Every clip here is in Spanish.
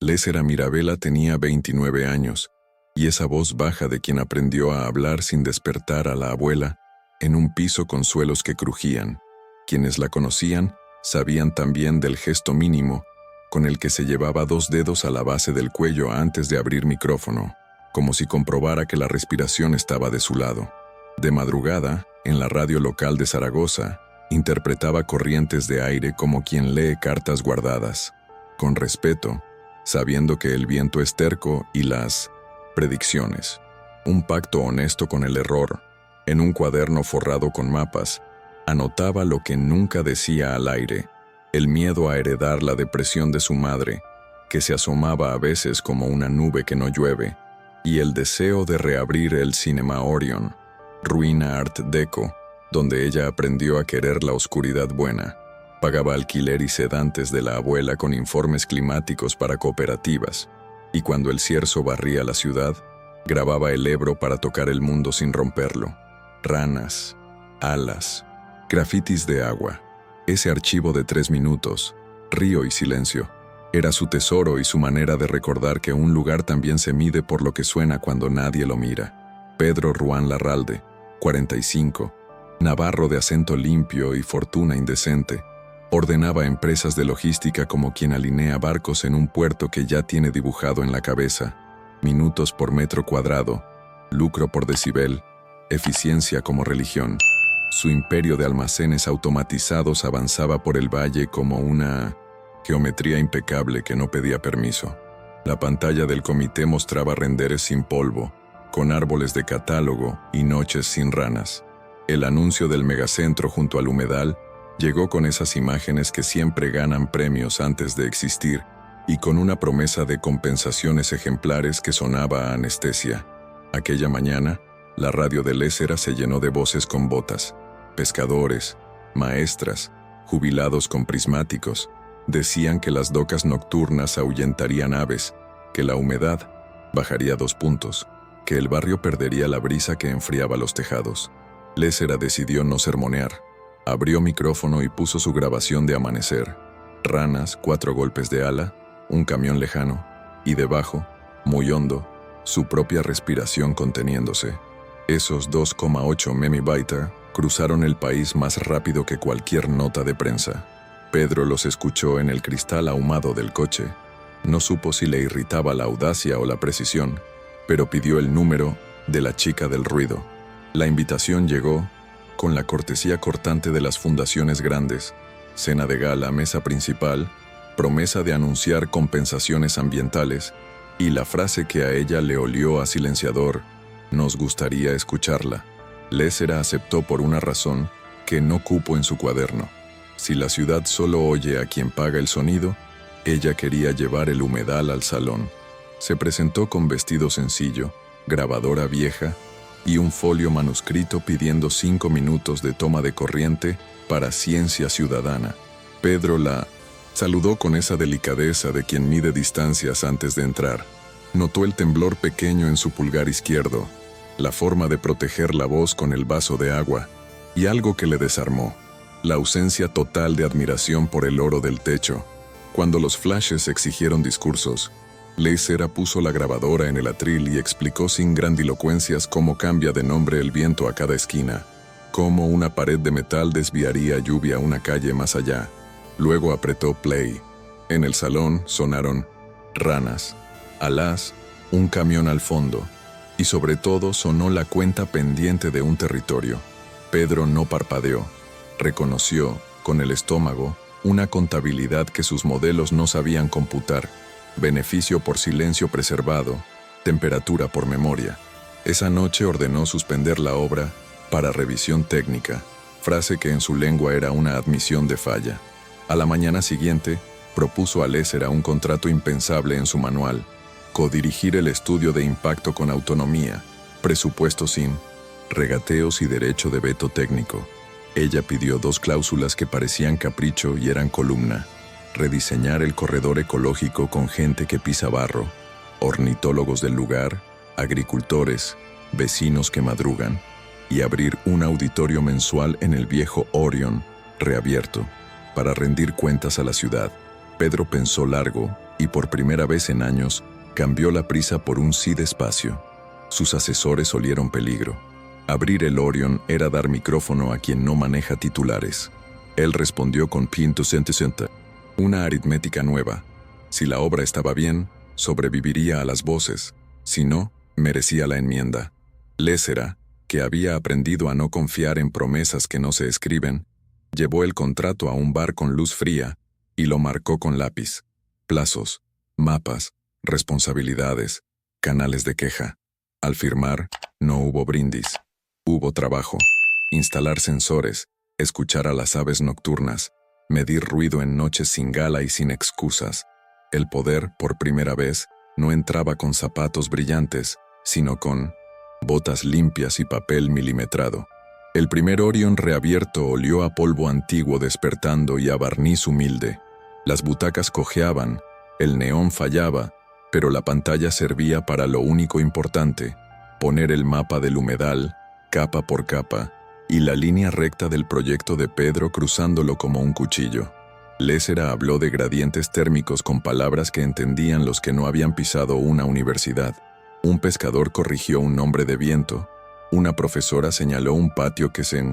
Lésera Mirabella tenía 29 años, y esa voz baja de quien aprendió a hablar sin despertar a la abuela, en un piso con suelos que crujían. Quienes la conocían sabían también del gesto mínimo, con el que se llevaba 2 dedos a la base del cuello antes de abrir micrófono, como si comprobara que la respiración estaba de su lado. De madrugada, en la radio local de Zaragoza, interpretaba corrientes de aire como quien lee cartas guardadas, con respeto, sabiendo que el viento es terco y las predicciones. Un pacto honesto con el error. En un cuaderno forrado con mapas, anotaba lo que nunca decía al aire: el miedo a heredar la depresión de su madre, que se asomaba a veces como una nube que no llueve, y el deseo de reabrir el Cinema Orion, ruina Art Deco, donde ella aprendió a querer la oscuridad buena. Pagaba alquiler y sedantes de la abuela con informes climáticos para cooperativas, y cuando el cierzo barría la ciudad, grababa el Ebro para tocar el mundo sin romperlo. Ranas, alas, grafitis de agua. Ese archivo de 3 minutos, río y silencio, era su tesoro y su manera de recordar que un lugar también se mide por lo que suena cuando nadie lo mira. Pedro Ruán Larralde, 45, navarro de acento limpio y fortuna indecente, ordenaba empresas de logística como quien alinea barcos en un puerto que ya tiene dibujado en la cabeza: minutos por metro cuadrado, lucro por decibel, eficiencia como religión. Su imperio de almacenes automatizados avanzaba por el valle como una geometría impecable que no pedía permiso. La pantalla del comité mostraba renderes sin polvo, con árboles de catálogo y noches sin ranas. El anuncio del megacentro junto al humedal llegó con esas imágenes que siempre ganan premios antes de existir, y con una promesa de compensaciones ejemplares que sonaba a anestesia. Aquella mañana, la radio de Lésera se llenó de voces con botas. Pescadores, maestras, jubilados con prismáticos, decían que las docas nocturnas ahuyentarían aves, que la humedad bajaría 2 puntos, que el barrio perdería la brisa que enfriaba los tejados. Lésera decidió no sermonear. Abrió micrófono y puso su grabación de amanecer. Ranas, 4 golpes de ala, un camión lejano, y debajo, muy hondo, su propia respiración conteniéndose. Esos 2,8 megabytes cruzaron el país más rápido que cualquier nota de prensa. Pedro los escuchó en el cristal ahumado del coche. No supo si le irritaba la audacia o la precisión, pero pidió el número de la chica del ruido. La invitación llegó con la cortesía cortante de las fundaciones grandes: cena de gala, mesa principal, promesa de anunciar compensaciones ambientales, y la frase que a ella le olió a silenciador: nos gustaría escucharla. Lésera aceptó por una razón que no cupo en su cuaderno. Si la ciudad solo oye a quien paga el sonido, ella quería llevar el humedal al salón. Se presentó con vestido sencillo, grabadora vieja y un folio manuscrito pidiendo 5 minutos de toma de corriente para Ciencia Ciudadana. Pedro la saludó con esa delicadeza de quien mide distancias antes de entrar. Notó el temblor pequeño en su pulgar izquierdo, la forma de proteger la voz con el vaso de agua, y algo que le desarmó: la ausencia total de admiración por el oro del techo. Cuando los flashes exigieron discursos, Lésera puso la grabadora en el atril y explicó sin grandilocuencias cómo cambia de nombre el viento a cada esquina, cómo una pared de metal desviaría lluvia a una calle más allá. Luego apretó play. En el salón sonaron ranas, alas, un camión al fondo, y sobre todo sonó la cuenta pendiente de un territorio. Pedro no parpadeó. Reconoció, con el estómago, una contabilidad que sus modelos no sabían computar: beneficio por silencio preservado, temperatura por memoria. Esa noche ordenó suspender la obra para revisión técnica, frase que en su lengua era una admisión de falla. A la mañana siguiente, propuso a Lésera un contrato impensable en su manual: codirigir el estudio de impacto con autonomía, presupuesto sin regateos y derecho de veto técnico. Ella pidió 2 cláusulas que parecían capricho y eran columna: rediseñar el corredor ecológico con gente que pisa barro, ornitólogos del lugar, agricultores, vecinos que madrugan, y abrir un auditorio mensual en el viejo Orion, reabierto, para rendir cuentas a la ciudad. Pedro pensó largo y por primera vez en años cambió la prisa por un sí despacio. Sus asesores olieron peligro. Abrir el Orion era dar micrófono a quien no maneja titulares. Él respondió con .160, una aritmética nueva. Si la obra estaba bien, sobreviviría a las voces. Si no, merecía la enmienda. Léssera, que había aprendido a no confiar en promesas que no se escriben, llevó el contrato a un bar con luz fría y lo marcó con lápiz. Plazos, mapas, responsabilidades, canales de queja. Al firmar, no hubo brindis. Hubo trabajo. Instalar sensores, escuchar a las aves nocturnas, medir ruido en noches sin gala y sin excusas. El poder, por primera vez, no entraba con zapatos brillantes, sino con botas limpias y papel milimetrado. El primer Orion reabierto olió a polvo antiguo despertando y a barniz humilde. Las butacas cojeaban, el neón fallaba, pero la pantalla servía para lo único importante: poner el mapa del humedal, capa por capa, y la línea recta del proyecto de Pedro cruzándolo como un cuchillo. Léssera habló de gradientes térmicos con palabras que entendían los que no habían pisado una universidad. Un pescador corrigió un nombre de viento. Una profesora señaló un patio que se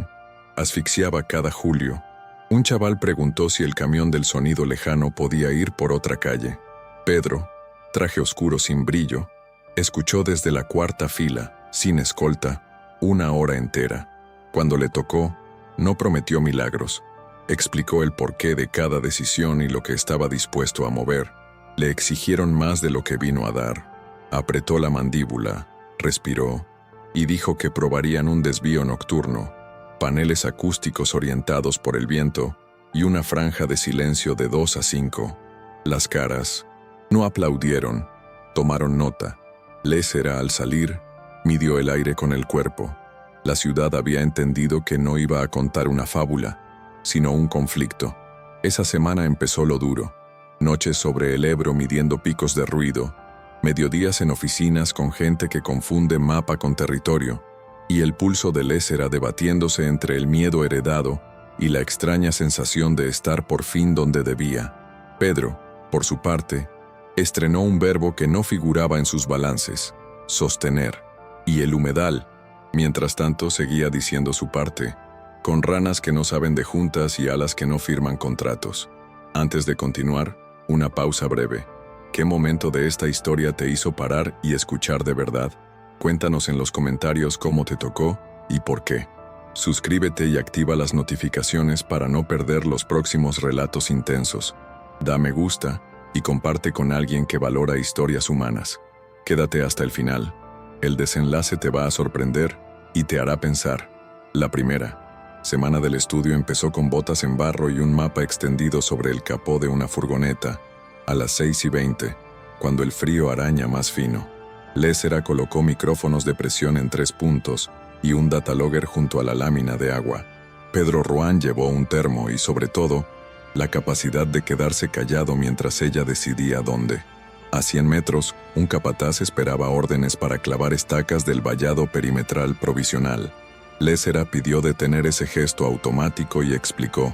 asfixiaba cada julio. Un chaval preguntó si el camión del sonido lejano podía ir por otra calle. Pedro, traje oscuro sin brillo, escuchó desde la cuarta fila, sin escolta, 1 hora entera. Cuando le tocó, no prometió milagros. Explicó el porqué de cada decisión y lo que estaba dispuesto a mover. Le exigieron más de lo que vino a dar. Apretó la mandíbula, respiró, y dijo que probarían un desvío nocturno, paneles acústicos orientados por el viento y una franja de silencio de 2 a 5. Las caras no aplaudieron, tomaron nota. Léssera, al salir, midió el aire con el cuerpo. La ciudad había entendido que no iba a contar una fábula, sino un conflicto. Esa semana empezó lo duro. Noches sobre el Ebro midiendo picos de ruido, mediodías en oficinas con gente que confunde mapa con territorio, y el pulso de Léssera debatiéndose entre el miedo heredado y la extraña sensación de estar por fin donde debía. Pedro, por su parte, estrenó un verbo que no figuraba en sus balances: sostener. Y el humedal, mientras tanto, seguía diciendo su parte, con ranas que no saben de juntas y alas que no firman contratos. Antes de continuar, una pausa breve. ¿Qué momento de esta historia te hizo parar y escuchar de verdad? Cuéntanos en los comentarios cómo te tocó y por qué. Suscríbete y activa las notificaciones para no perder los próximos relatos intensos. Da me gusta y comparte con alguien que valora historias humanas. Quédate hasta el final. El desenlace te va a sorprender y te hará pensar. La primera semana del estudio empezó con botas en barro y un mapa extendido sobre el capó de una furgoneta. A las 6:20, cuando el frío araña más fino, Léssera colocó micrófonos de presión en 3 puntos y un datalogger junto a la lámina de agua. Pedro Ruán llevó un termo y, sobre todo, la capacidad de quedarse callado mientras ella decidía dónde. A 100 metros, un capataz esperaba órdenes para clavar estacas del vallado perimetral provisional. Léssera pidió detener ese gesto automático y explicó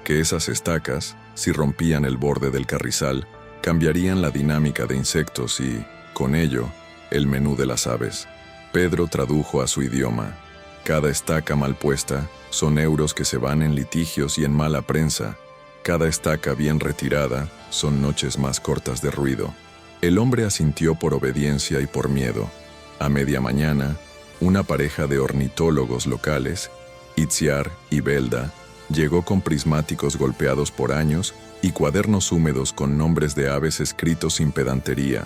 que esas estacas, si rompían el borde del carrizal, cambiarían la dinámica de insectos y, con ello, el menú de las aves. Pedro tradujo a su idioma: cada estaca mal puesta son euros que se van en litigios y en mala prensa. Cada estaca bien retirada son noches más cortas de ruido. El hombre asintió por obediencia y por miedo. A media mañana, una pareja de ornitólogos locales, Itziar y Belda, llegó con prismáticos golpeados por años y cuadernos húmedos con nombres de aves escritos sin pedantería.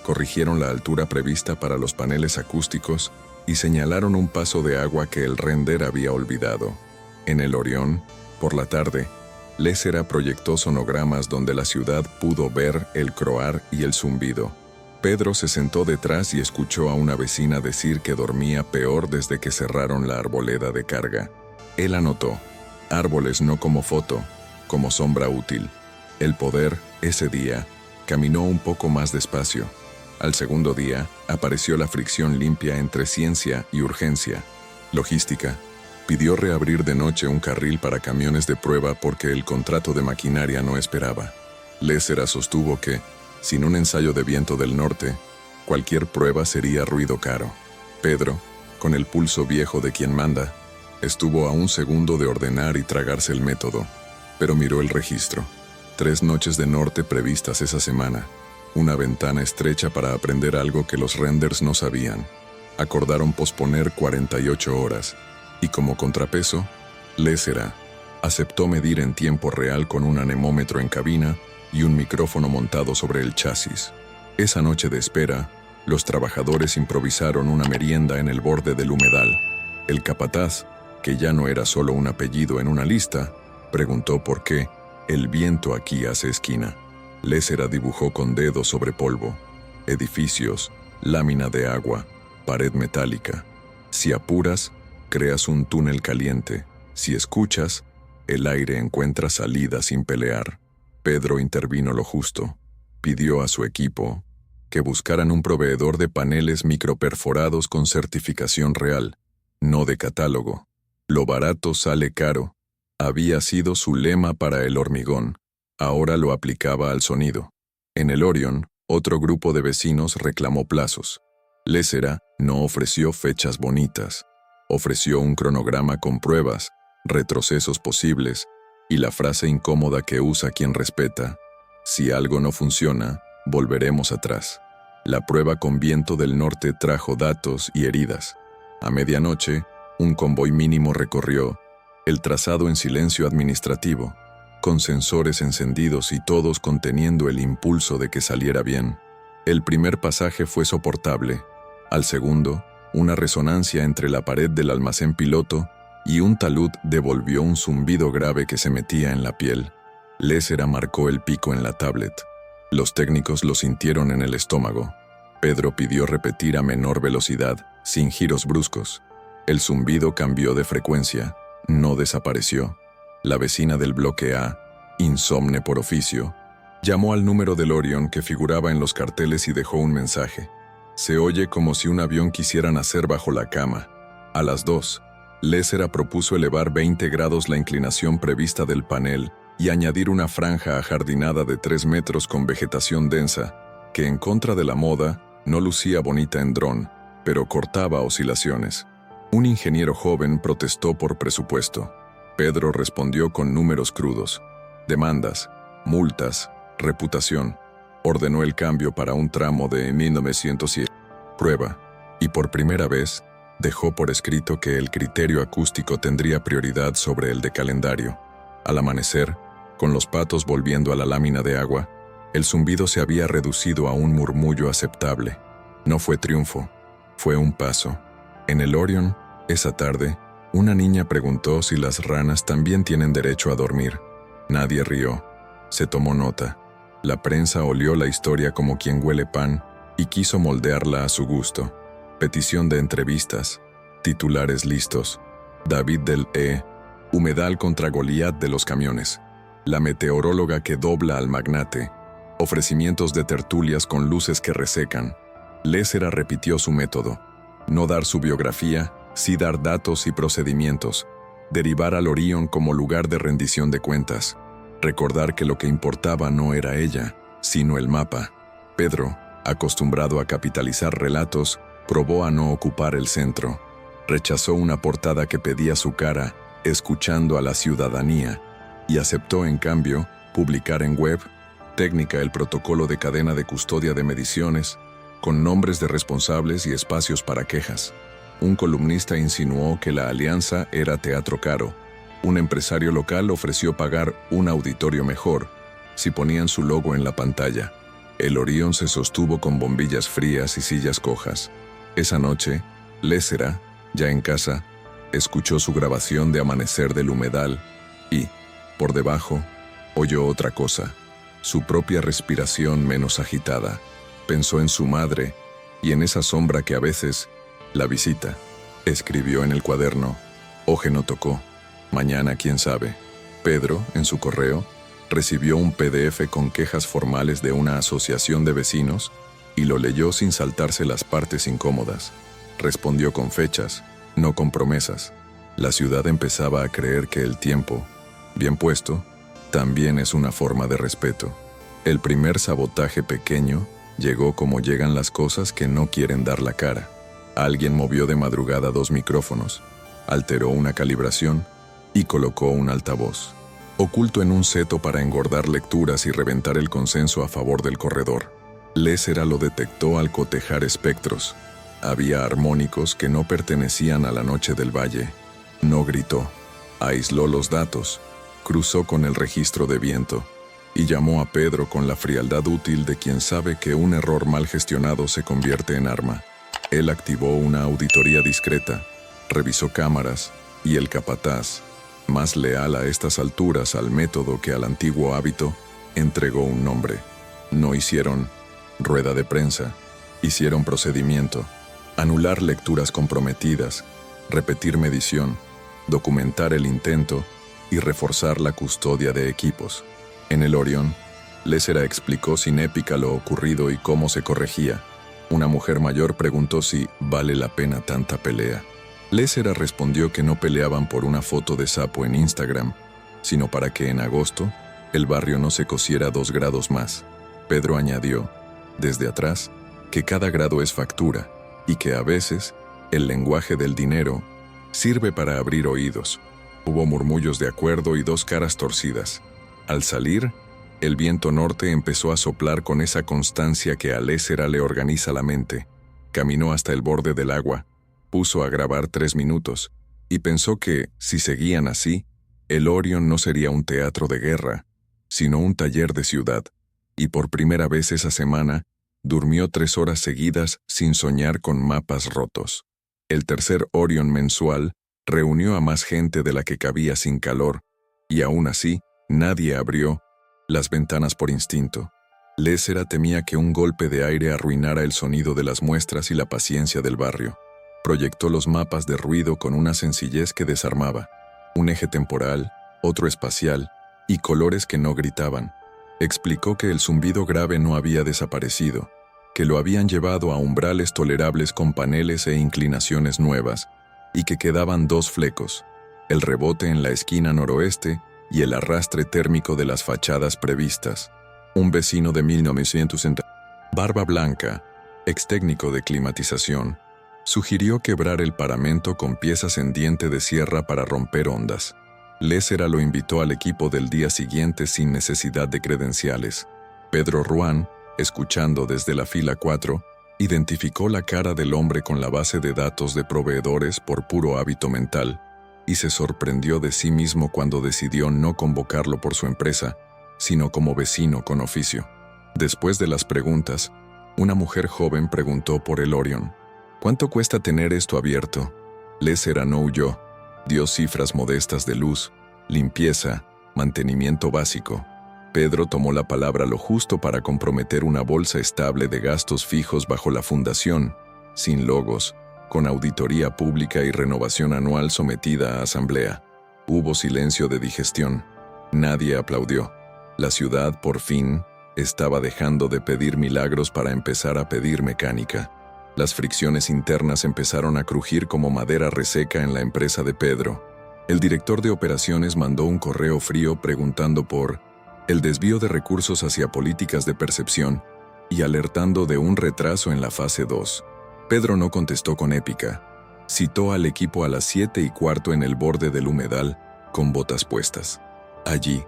Corrigieron la altura prevista para los paneles acústicos y señalaron un paso de agua que el render había olvidado. En el Orión, por la tarde, Léssera proyectó sonogramas donde la ciudad pudo ver el croar y el zumbido. Pedro se sentó detrás y escuchó a una vecina decir que dormía peor desde que cerraron la arboleda de carga. Él anotó: árboles no como foto, como sombra útil. El poder, ese día, caminó un poco más despacio. Al segundo día, apareció la fricción limpia entre ciencia y urgencia. Logística. Pidió reabrir de noche un carril para camiones de prueba porque el contrato de maquinaria no esperaba. Léssera sostuvo que, Sin un ensayo de viento del norte, cualquier prueba sería ruido caro. Pedro, con el pulso viejo de quien manda, estuvo a un segundo de ordenar y tragarse el método, pero miró el registro. 3 noches de norte previstas esa semana, una ventana estrecha para aprender algo que los renders no sabían. Acordaron posponer 48 horas, y como contrapeso, Léssera aceptó medir en tiempo real con un anemómetro en cabina y un micrófono montado sobre el chasis. Esa noche de espera, los trabajadores improvisaron una merienda en el borde del humedal. El capataz, que ya no era solo un apellido en una lista, preguntó por qué el viento aquí hace esquina. Léssera dibujó con dedos sobre polvo: edificios, lámina de agua, pared metálica. Si apuras, creas un túnel caliente. Si escuchas, el aire encuentra salida sin pelear. Pedro intervino lo justo. Pidió a su equipo que buscaran un proveedor de paneles microperforados con certificación real, no de catálogo. Lo barato sale caro. Había sido su lema para el hormigón. Ahora lo aplicaba al sonido. En el Orion, otro grupo de vecinos reclamó plazos. Léssera no ofreció fechas bonitas. Ofreció un cronograma con pruebas, retrocesos posibles y la frase incómoda que usa quien respeta: si algo no funciona, volveremos atrás. La prueba con viento del norte trajo datos y heridas. A medianoche, un convoy mínimo recorrió el trazado en silencio administrativo, con sensores encendidos y todos conteniendo el impulso de que saliera bien. El primer pasaje fue soportable. Al segundo, una resonancia entre la pared del almacén piloto y un talud devolvió un zumbido grave que se metía en la piel. Léssera marcó el pico en la tablet. Los técnicos lo sintieron en el estómago. Pedro pidió repetir a menor velocidad, sin giros bruscos. El zumbido cambió de frecuencia, no desapareció. La vecina del bloque A, insomne por oficio, llamó al número del Orion que figuraba en los carteles y dejó un mensaje. Se oye como si un avión quisiera nacer bajo la cama. A las 2, Léssera propuso elevar 20 grados la inclinación prevista del panel y añadir una franja ajardinada de 3 metros con vegetación densa, que en contra de la moda no lucía bonita en dron, pero cortaba oscilaciones. Un ingeniero joven protestó por presupuesto. Pedro respondió con números crudos: demandas, multas, reputación. Ordenó el cambio para un tramo de 1907. Prueba. Y por primera vez, dejó por escrito que el criterio acústico tendría prioridad sobre el de calendario. Al amanecer, con los patos volviendo a la lámina de agua, el zumbido se había reducido a un murmullo aceptable. No fue triunfo, fue un paso. En el Orion, esa tarde, una niña preguntó si las ranas también tienen derecho a dormir. Nadie rió. Se tomó nota. La prensa olió la historia como quien huele pan y quiso moldearla a su gusto. Petición de entrevistas. Titulares listos. David del E. Humedal contra Goliat de los camiones. La meteoróloga que dobla al magnate. Ofrecimientos de tertulias con luces que resecan. Léssera repitió su método. No dar su biografía, sí dar datos y procedimientos. Derivar al Orion como lugar de rendición de cuentas. Recordar que lo que importaba no era ella, sino el mapa. Pedro, acostumbrado a capitalizar relatos, probó a no ocupar el centro. Rechazó una portada que pedía su cara, escuchando a la ciudadanía, y aceptó, en cambio, publicar en web, técnica el protocolo de cadena de custodia de mediciones, con nombres de responsables y espacios para quejas. Un columnista insinuó que la alianza era teatro caro. Un empresario local ofreció pagar un auditorio mejor si ponían su logo en la pantalla. El Orion se sostuvo con bombillas frías y sillas cojas. Esa noche, Léssera, ya en casa, escuchó su grabación de Amanecer del Humedal y, por debajo, oyó otra cosa, su propia respiración menos agitada. Pensó en su madre y en esa sombra que a veces la visita. Escribió en el cuaderno: Oje no tocó. Mañana quién sabe. Pedro, en su correo, recibió un PDF con quejas formales de una asociación de vecinos y lo leyó sin saltarse las partes incómodas. Respondió con fechas, no con promesas. La ciudad empezaba a creer que el tiempo, bien puesto, también es una forma de respeto. El primer sabotaje pequeño llegó como llegan las cosas que no quieren dar la cara. Alguien movió de madrugada 2 micrófonos, alteró una calibración y colocó un altavoz, oculto en un seto para engordar lecturas y reventar el consenso a favor del corredor. Lézera lo detectó al cotejar espectros. Había armónicos que no pertenecían a la noche del valle. No gritó. Aisló los datos, cruzó con el registro de viento y llamó a Pedro con la frialdad útil de quien sabe que un error mal gestionado se convierte en arma. Él activó una auditoría discreta, revisó cámaras y el capataz, más leal a estas alturas al método que al antiguo hábito, entregó un nombre. No hicieron rueda de prensa, hicieron procedimiento, anular lecturas comprometidas, repetir medición, documentar el intento y reforzar la custodia de equipos. En el Orión, Lézera explicó sin épica lo ocurrido y cómo se corregía. Una mujer mayor preguntó si vale la pena tanta pelea. Lézera respondió que no peleaban por una foto de sapo en Instagram, sino para que en agosto el barrio no se cociera 2 grados más. Pedro añadió, desde atrás, que cada grado es factura y que a veces el lenguaje del dinero sirve para abrir oídos. Hubo murmullos de acuerdo y 2 caras torcidas. Al salir, el viento norte empezó a soplar con esa constancia que a Lézera le organiza la mente. Caminó hasta el borde del agua, puso a grabar 3 minutos y pensó que, si seguían así, el Orión no sería un teatro de guerra, sino un taller de ciudad. Y por primera vez esa semana, durmió 3 horas seguidas sin soñar con mapas rotos. El tercer Orión mensual reunió a más gente de la que cabía sin calor, y aún así, nadie abrió las ventanas por instinto. Lézera temía que un golpe de aire arruinara el sonido de las muestras y la paciencia del barrio. Proyectó los mapas de ruido con una sencillez que desarmaba. Un eje temporal, otro espacial, y colores que no gritaban. Explicó que el zumbido grave no había desaparecido, que lo habían llevado a umbrales tolerables con paneles e inclinaciones nuevas, y que quedaban 2 flecos, el rebote en la esquina noroeste y el arrastre térmico de las fachadas previstas. Un vecino de 1960, barba blanca, ex técnico de climatización, sugirió quebrar el paramento con piezas en diente de sierra para romper ondas. Lézera lo invitó al equipo del día siguiente sin necesidad de credenciales. Pedro Ruán, escuchando desde la fila 4, identificó la cara del hombre con la base de datos de proveedores por puro hábito mental, y se sorprendió de sí mismo cuando decidió no convocarlo por su empresa, sino como vecino con oficio. Después de las preguntas, una mujer joven preguntó por el Orión. ¿Cuánto cuesta tener esto abierto? Lézera no huyó. Dio cifras modestas de luz, limpieza, mantenimiento básico. Pedro tomó la palabra lo justo para comprometer una bolsa estable de gastos fijos bajo la fundación, sin logos, con auditoría pública y renovación anual sometida a asamblea. Hubo silencio de digestión. Nadie aplaudió. La ciudad, por fin, estaba dejando de pedir milagros para empezar a pedir mecánica. Las fricciones internas empezaron a crujir como madera reseca en la empresa de Pedro. El director de operaciones mandó un correo frío preguntando por el desvío de recursos hacia políticas de percepción y alertando de un retraso en la fase 2. Pedro no contestó con épica. Citó al equipo a las 7:15 en el borde del humedal, con botas puestas. Allí,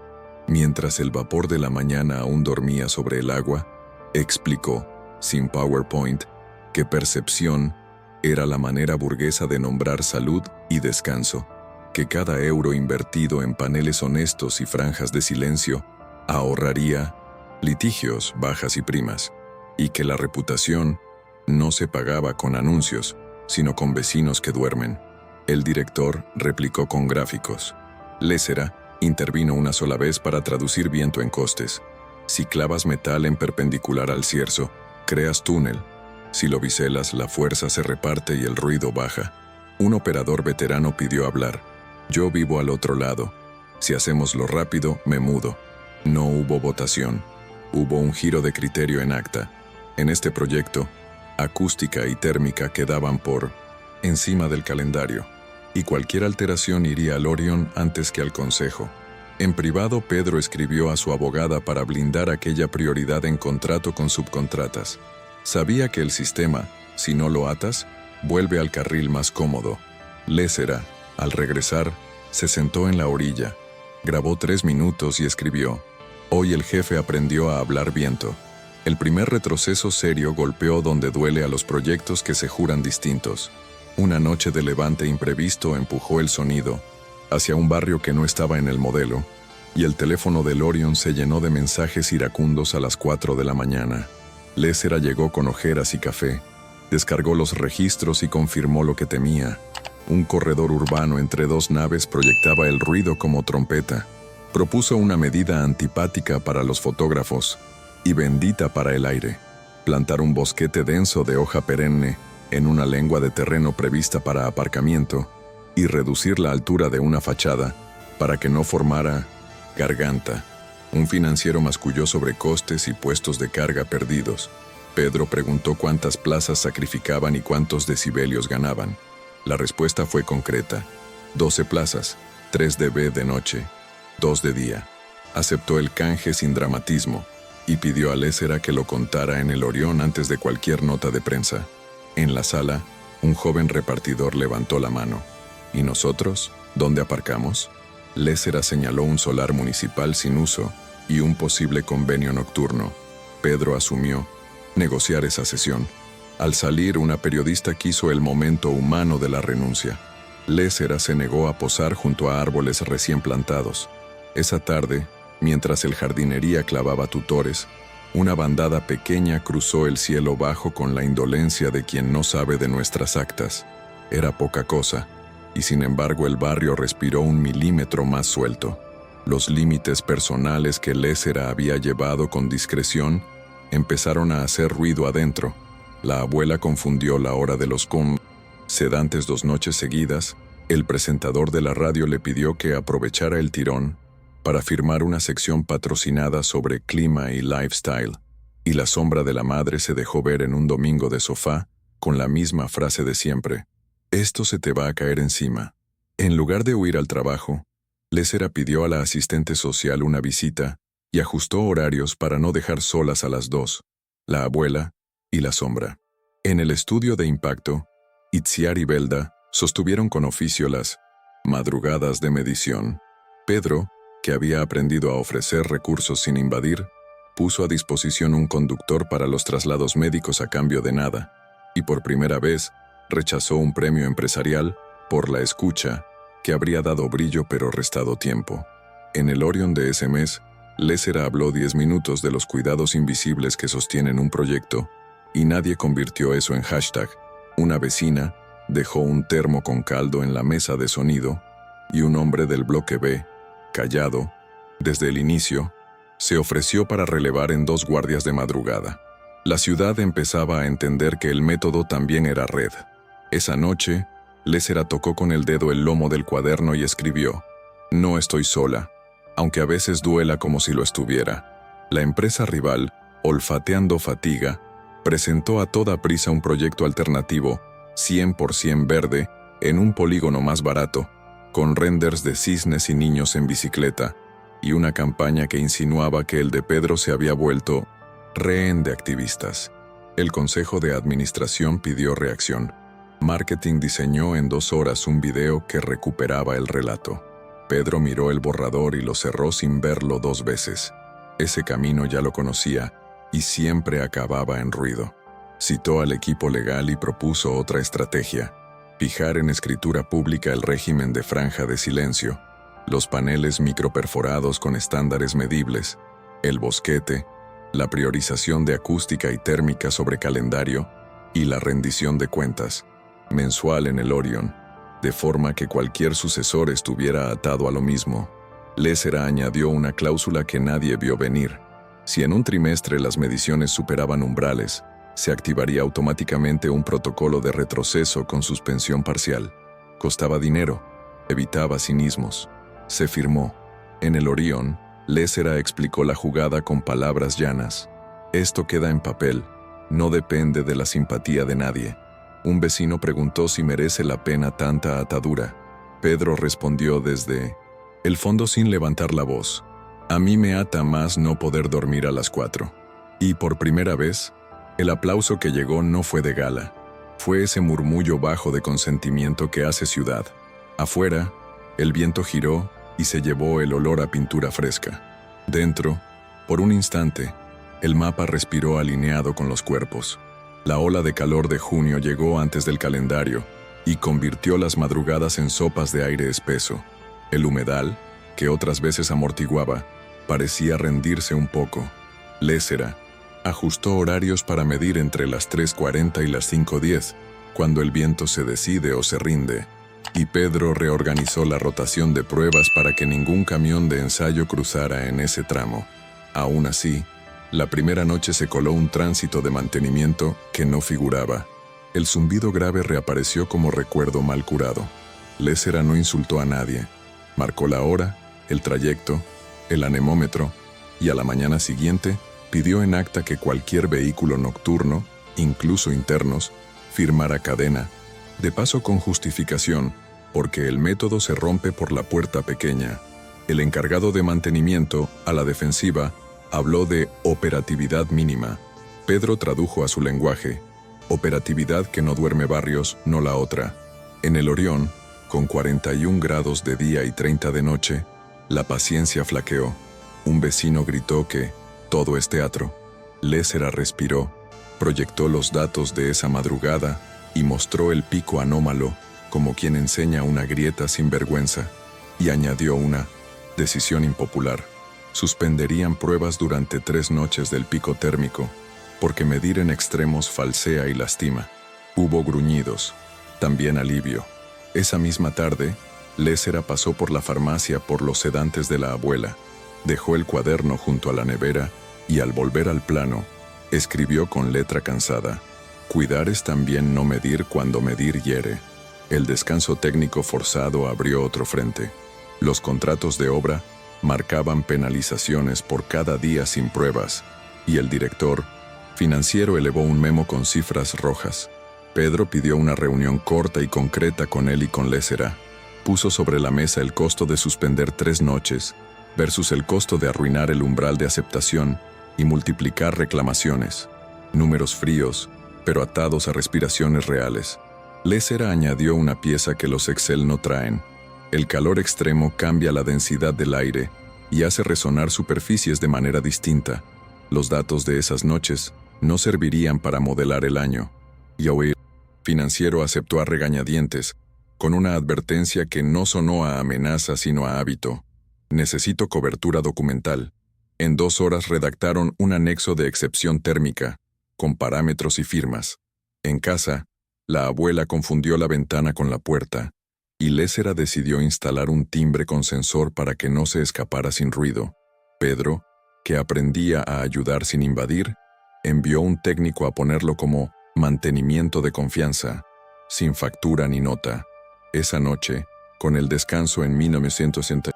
mientras el vapor de la mañana aún dormía sobre el agua, explicó, sin PowerPoint, que percepción era la manera burguesa de nombrar salud y descanso, que cada euro invertido en paneles honestos y franjas de silencio ahorraría litigios, bajas y primas, y que la reputación no se pagaba con anuncios, sino con vecinos que duermen. El director replicó con gráficos. Lézera intervino una sola vez para traducir viento en costes. Si clavas metal en perpendicular al cierzo, creas túnel. Si lo biselas, la fuerza se reparte y el ruido baja. Un operador veterano pidió hablar. Yo vivo al otro lado. Si hacemos lo rápido, me mudo. No hubo votación. Hubo un giro de criterio en acta. En este proyecto, acústica y térmica quedaban por encima del calendario, y cualquier alteración iría al Orión antes que al Consejo. En privado, Pedro escribió a su abogada para blindar aquella prioridad en contrato con subcontratas. Sabía que el sistema, si no lo atas, vuelve al carril más cómodo. Léssera, al regresar, se sentó en la orilla, grabó 3 minutos y escribió: «Hoy el jefe aprendió a hablar viento». El primer retroceso serio golpeó donde duele a los proyectos que se juran distintos. Una noche de levante imprevisto empujó el sonido hacia un barrio que no estaba en el modelo, y el teléfono del Orion se llenó de mensajes iracundos a las 4 de la mañana. Léssera llegó con ojeras y café, descargó los registros y confirmó lo que temía. Un corredor urbano entre 2 naves proyectaba el ruido como trompeta. Propuso una medida antipática para los fotógrafos y bendita para el aire: plantar un bosquete denso de hoja perenne en una lengua de terreno prevista para aparcamiento y reducir la altura de una fachada para que no formara garganta. Un financiero masculló sobre costes y puestos de carga perdidos. Pedro preguntó cuántas plazas sacrificaban y cuántos decibelios ganaban. La respuesta fue concreta: 12 plazas, 3 dB de noche, 2 de día. Aceptó el canje sin dramatismo y pidió a Léssera que lo contara en el Orión antes de cualquier nota de prensa. En la sala, un joven repartidor levantó la mano. ¿Y nosotros? ¿Dónde aparcamos? Léssera señaló un solar municipal sin uso y un posible convenio nocturno. Pedro asumió negociar esa sesión. Al salir, una periodista quiso el momento humano de la renuncia. Léssera se negó a posar junto a árboles recién plantados. Esa tarde, mientras el jardinería clavaba tutores, una bandada pequeña cruzó el cielo bajo con la indolencia de quien no sabe de nuestras actas. Era poca cosa, y sin embargo el barrio respiró un milímetro más suelto. Los límites personales que Léssera había llevado con discreción empezaron a hacer ruido adentro. La abuela confundió la hora de los sedantes 2 noches seguidas. El presentador de la radio le pidió que aprovechara el tirón para firmar una sección patrocinada sobre clima y lifestyle, y la sombra de la madre se dejó ver en un domingo de sofá con la misma frase de siempre: «Esto se te va a caer encima». En lugar de huir al trabajo, Léssera pidió a la asistente social una visita y ajustó horarios para no dejar solas a las 2, la abuela y la sombra. En el estudio de impacto, Itziar y Belda sostuvieron con oficio las madrugadas de medición. Pedro, que había aprendido a ofrecer recursos sin invadir, puso a disposición un conductor para los traslados médicos a cambio de nada, y por primera vez rechazó un premio empresarial por la escucha que habría dado brillo pero restado tiempo. En el Orion de ese mes, Léssera habló 10 minutos de los cuidados invisibles que sostienen un proyecto, y nadie convirtió eso en hashtag. Una vecina dejó un termo con caldo en la mesa de sonido, y un hombre del bloque B, callado desde el inicio, se ofreció para relevar en 2 guardias de madrugada. La ciudad empezaba a entender que el método también era red. Esa noche, Léssera tocó con el dedo el lomo del cuaderno y escribió: «No estoy sola, aunque a veces duela como si lo estuviera». La empresa rival, olfateando fatiga, presentó a toda prisa un proyecto alternativo, 100% verde, en un polígono más barato, con renders de cisnes y niños en bicicleta, y una campaña que insinuaba que el de Pedro se había vuelto rehén de activistas. El consejo de administración pidió reacción. Marketing diseñó en 2 horas un video que recuperaba el relato. Pedro miró el borrador y lo cerró sin verlo 2 veces. Ese camino ya lo conocía y siempre acababa en ruido. Citó al equipo legal y propuso otra estrategia: fijar en escritura pública el régimen de franja de silencio, los paneles microperforados con estándares medibles, el bosquete, la priorización de acústica y térmica sobre calendario y la rendición de cuentas mensual en el Orion, de forma que cualquier sucesor estuviera atado a lo mismo. Léssera añadió una cláusula que nadie vio venir: si en un trimestre las mediciones superaban umbrales, se activaría automáticamente un protocolo de retroceso con suspensión parcial. Costaba dinero, evitaba cinismos. Se firmó. En el Orión, Léssera explicó la jugada con palabras llanas: «Esto queda en papel, no depende de la simpatía de nadie». Un vecino preguntó si merece la pena tanta atadura. Pedro respondió desde El fondo sin levantar la voz. A mí me ata más no poder dormir a las 4. Y por primera vez, el aplauso que llegó no fue de gala. Fue ese murmullo bajo de consentimiento que hace ciudad. Afuera, el viento giró y se llevó el olor a pintura fresca. Dentro, por un instante, el mapa respiró alineado con los cuerpos. La ola de calor de junio llegó antes del calendario y convirtió las madrugadas en sopas de aire espeso. El humedal, que otras veces amortiguaba, parecía rendirse un poco. Léssera ajustó horarios para medir entre las 3:40 y las 5:10, cuando el viento se decide o se rinde, y Pedro reorganizó la rotación de pruebas para que ningún camión de ensayo cruzara en ese tramo. Aún así, la primera noche se coló un tránsito de mantenimiento que no figuraba. El zumbido grave reapareció como recuerdo mal curado. Léssera no insultó a nadie. Marcó la hora, el trayecto, el anemómetro, y a la mañana siguiente pidió en acta que cualquier vehículo nocturno, incluso internos, firmara cadena, de paso con justificación, porque el método se rompe por la puerta pequeña. El encargado de mantenimiento, a la defensiva, habló de operatividad mínima. Pedro tradujo a su lenguaje: operatividad que no duerme barrios, no la otra. En el Orión, con 41 grados de día y 30 de noche, la paciencia flaqueó. Un vecino gritó que todo es teatro. Léssera respiró, proyectó los datos de esa madrugada y mostró el pico anómalo como quien enseña una grieta sin vergüenza, y añadió una decisión impopular. Suspenderían pruebas durante 3 noches del pico térmico, porque medir en extremos falsea y lastima. Hubo gruñidos, también alivio. Esa misma tarde, Léssera pasó por la farmacia por los sedantes de la abuela, dejó el cuaderno junto a la nevera y al volver al plano, escribió con letra cansada: cuidar es también no medir cuando medir hiere. El descanso técnico forzado abrió otro frente. Los contratos de obra marcaban penalizaciones por cada día sin pruebas, y el director financiero elevó un memo con cifras rojas. Pedro pidió una reunión corta y concreta con él y con Léssera. Puso sobre la mesa el costo de suspender 3 noches versus el costo de arruinar el umbral de aceptación y multiplicar reclamaciones. Números fríos, pero atados a respiraciones reales. Léssera añadió una pieza que los Excel no traen. El calor extremo cambia la densidad del aire y hace resonar superficies de manera distinta. Los datos de esas noches no servirían para modelar el año. Y el financiero aceptó a regañadientes, con una advertencia que no sonó a amenaza sino a hábito. Necesito cobertura documental. En 2 horas redactaron un anexo de excepción térmica, con parámetros y firmas. En casa, la abuela confundió la ventana con la puerta, y Léssera decidió instalar un timbre con sensor para que no se escapara sin ruido. Pedro, que aprendía a ayudar sin invadir, envió un técnico a ponerlo como mantenimiento de confianza, sin factura ni nota. Esa noche, con el descanso en 1960,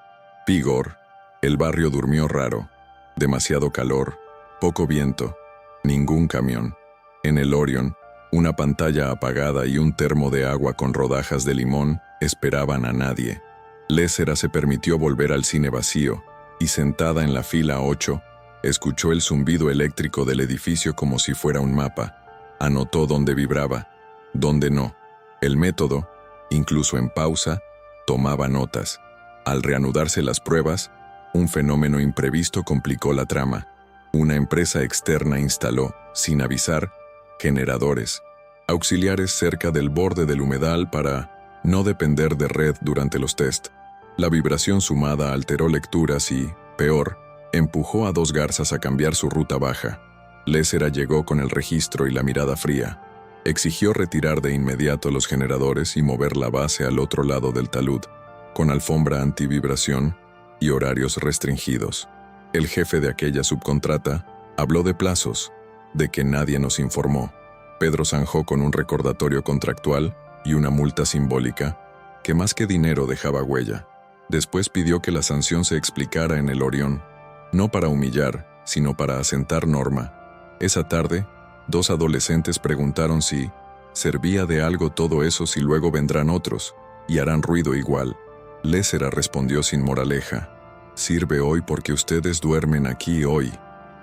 Pigor, el barrio durmió raro. Demasiado calor, poco viento, ningún camión. En el Orión, una pantalla apagada y un termo de agua con rodajas de limón esperaban a nadie. Léssera se permitió volver al cine vacío y, sentada en la fila 8, escuchó el zumbido eléctrico del edificio como si fuera un mapa. Anotó dónde vibraba, dónde no. El método, incluso en pausa, tomaba notas. Al reanudarse las pruebas, un fenómeno imprevisto complicó la trama. Una empresa externa instaló, sin avisar, generadores auxiliares cerca del borde del humedal para no depender de red durante los test. La vibración sumada alteró lecturas y, peor, empujó a 2 garzas a cambiar su ruta baja. Léssera llegó con el registro y la mirada fría. Exigió retirar de inmediato los generadores y mover la base al otro lado del talud, con alfombra antivibración y horarios restringidos. El jefe de aquella subcontrata habló de plazos, de que nadie nos informó. Pedro zanjó con un recordatorio contractual y una multa simbólica, que más que dinero dejaba huella. Después pidió que la sanción se explicara en el Orión, no para humillar, sino para asentar norma. Esa tarde, 2 adolescentes preguntaron si servía de algo todo eso si luego vendrán otros y harán ruido igual. Lésera respondió sin moraleja. Sirve hoy porque ustedes duermen aquí hoy.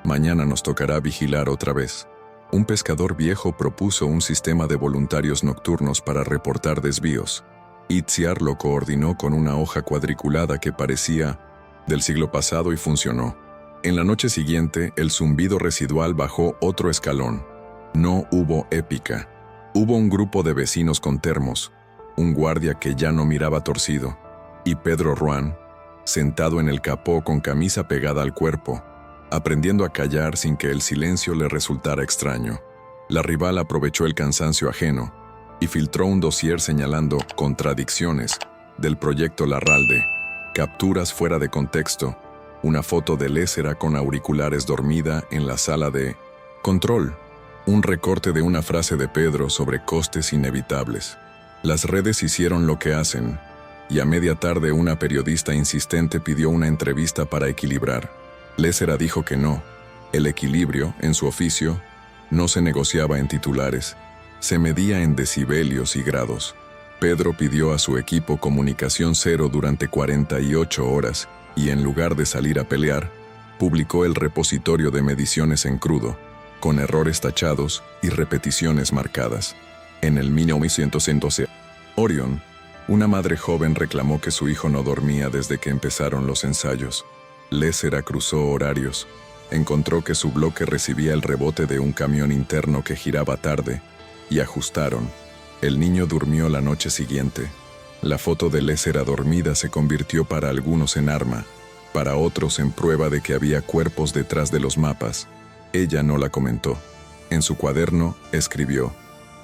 Mañana nos tocará vigilar otra vez. Un pescador viejo propuso un sistema de voluntarios nocturnos para reportar desvíos. Itziar lo coordinó con una hoja cuadriculada que parecía del siglo pasado y funcionó. En la noche siguiente, el zumbido residual bajó otro escalón. No hubo épica. Hubo un grupo de vecinos con termos, un guardia que ya no miraba torcido, y Pedro Ruán, sentado en el capó con camisa pegada al cuerpo, aprendiendo a callar sin que el silencio le resultara extraño. La rival aprovechó el cansancio ajeno y filtró un dossier señalando contradicciones del proyecto Larralde, capturas fuera de contexto, una foto de Lésera con auriculares dormida en la sala de control, un recorte de una frase de Pedro sobre costes inevitables. Las redes hicieron lo que hacen, y a media tarde una periodista insistente pidió una entrevista para equilibrar. Lésera dijo que no. El equilibrio, en su oficio, no se negociaba en titulares, se medía en decibelios y grados. Pedro pidió a su equipo comunicación cero durante 48 horas y en lugar de salir a pelear, publicó el repositorio de mediciones en crudo, con errores tachados y repeticiones marcadas. En el 1912, Orion, una madre joven reclamó que su hijo no dormía desde que empezaron los ensayos. Lésera cruzó horarios, encontró que su bloque recibía el rebote de un camión interno que giraba tarde, y ajustaron. El niño durmió la noche siguiente. La foto de Lésera dormida se convirtió para algunos en arma, para otros en prueba de que había cuerpos detrás de los mapas. Ella no la comentó. En su cuaderno escribió: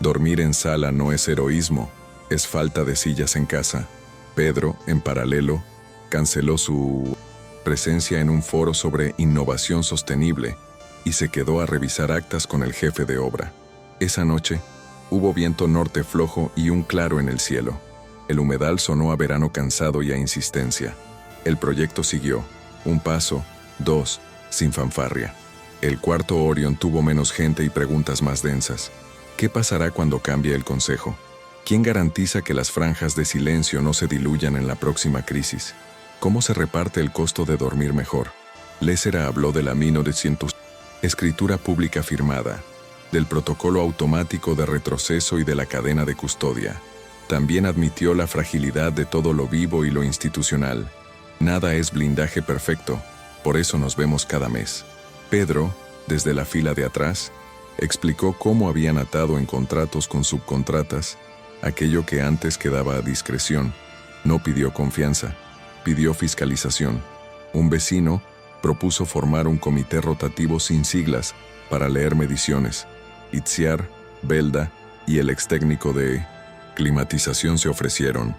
dormir en sala no es heroísmo, es falta de sillas en casa. Pedro, en paralelo, canceló su presencia en un foro sobre innovación sostenible y se quedó a revisar actas con el jefe de obra. Esa noche, hubo viento norte flojo y un claro en el cielo. El humedal sonó a verano cansado y a insistencia. El proyecto siguió, un paso, dos, sin fanfarria. El cuarto Orion tuvo menos gente y preguntas más densas. ¿Qué pasará cuando cambie el consejo? ¿Quién garantiza que las franjas de silencio no se diluyan en la próxima crisis? ¿Cómo se reparte el costo de dormir mejor? Lésera habló de la 1900, escritura pública firmada, del protocolo automático de retroceso y de la cadena de custodia. También admitió la fragilidad de todo lo vivo y lo institucional. Nada es blindaje perfecto, por eso nos vemos cada mes. Pedro, desde la fila de atrás, explicó cómo habían atado en contratos con subcontratas aquello que antes quedaba a discreción. No pidió confianza, pidió fiscalización. Un vecino propuso formar un comité rotativo sin siglas para leer mediciones. Itziar, Belda y el ex técnico de climatización se ofrecieron.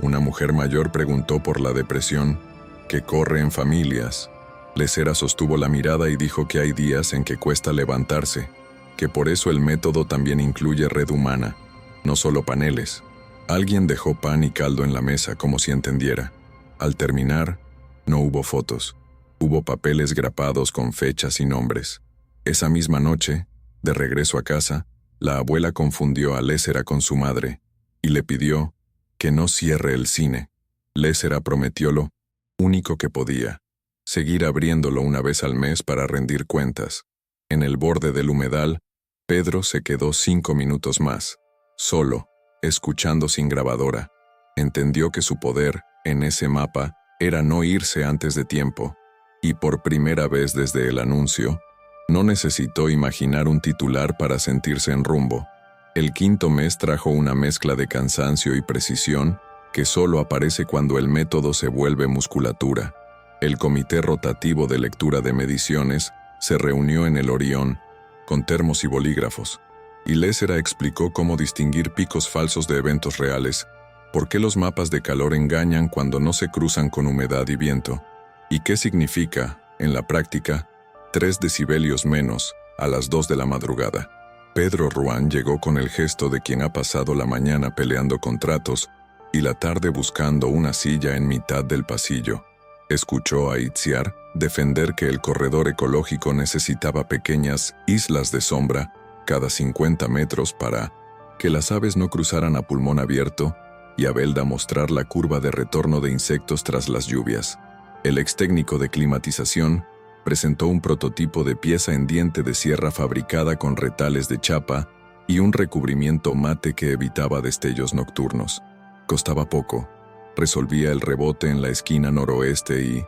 Una mujer mayor preguntó por la depresión que corre en familias. Lésera sostuvo la mirada y dijo que hay días en que cuesta levantarse, que por eso el método también incluye red humana, no solo paneles. Alguien dejó pan y caldo en la mesa como si entendiera. Al terminar, no hubo fotos. Hubo papeles grapados con fechas y nombres. Esa misma noche, de regreso a casa, la abuela confundió a Lésera con su madre y le pidió que no cierre el cine. Lésera prometió lo único que podía: seguir abriéndolo una vez al mes para rendir cuentas. En el borde del humedal, Pedro se quedó 5 minutos más, solo, escuchando sin grabadora. Entendió que su poder, en ese mapa, era no irse antes de tiempo, y por primera vez desde el anuncio, no necesitó imaginar un titular para sentirse en rumbo. El quinto mes trajo una mezcla de cansancio y precisión que solo aparece cuando el método se vuelve musculatura. El comité rotativo de lectura de mediciones se reunió en el Orión, con termos y bolígrafos, y Lésera explicó cómo distinguir picos falsos de eventos reales, por qué los mapas de calor engañan cuando no se cruzan con humedad y viento, y qué significa, en la práctica, 3 decibelios menos a las 2 de la madrugada. Pedro Ruán llegó con el gesto de quien ha pasado la mañana peleando contratos y la tarde buscando una silla en mitad del pasillo. Escuchó a Itziar defender que el corredor ecológico necesitaba pequeñas islas de sombra cada 50 metros para que las aves no cruzaran a pulmón abierto y a Belda mostrar la curva de retorno de insectos tras las lluvias. El ex técnico de climatización presentó un prototipo de pieza en diente de sierra fabricada con retales de chapa y un recubrimiento mate que evitaba destellos nocturnos. Costaba poco, resolvía el rebote en la esquina noroeste y,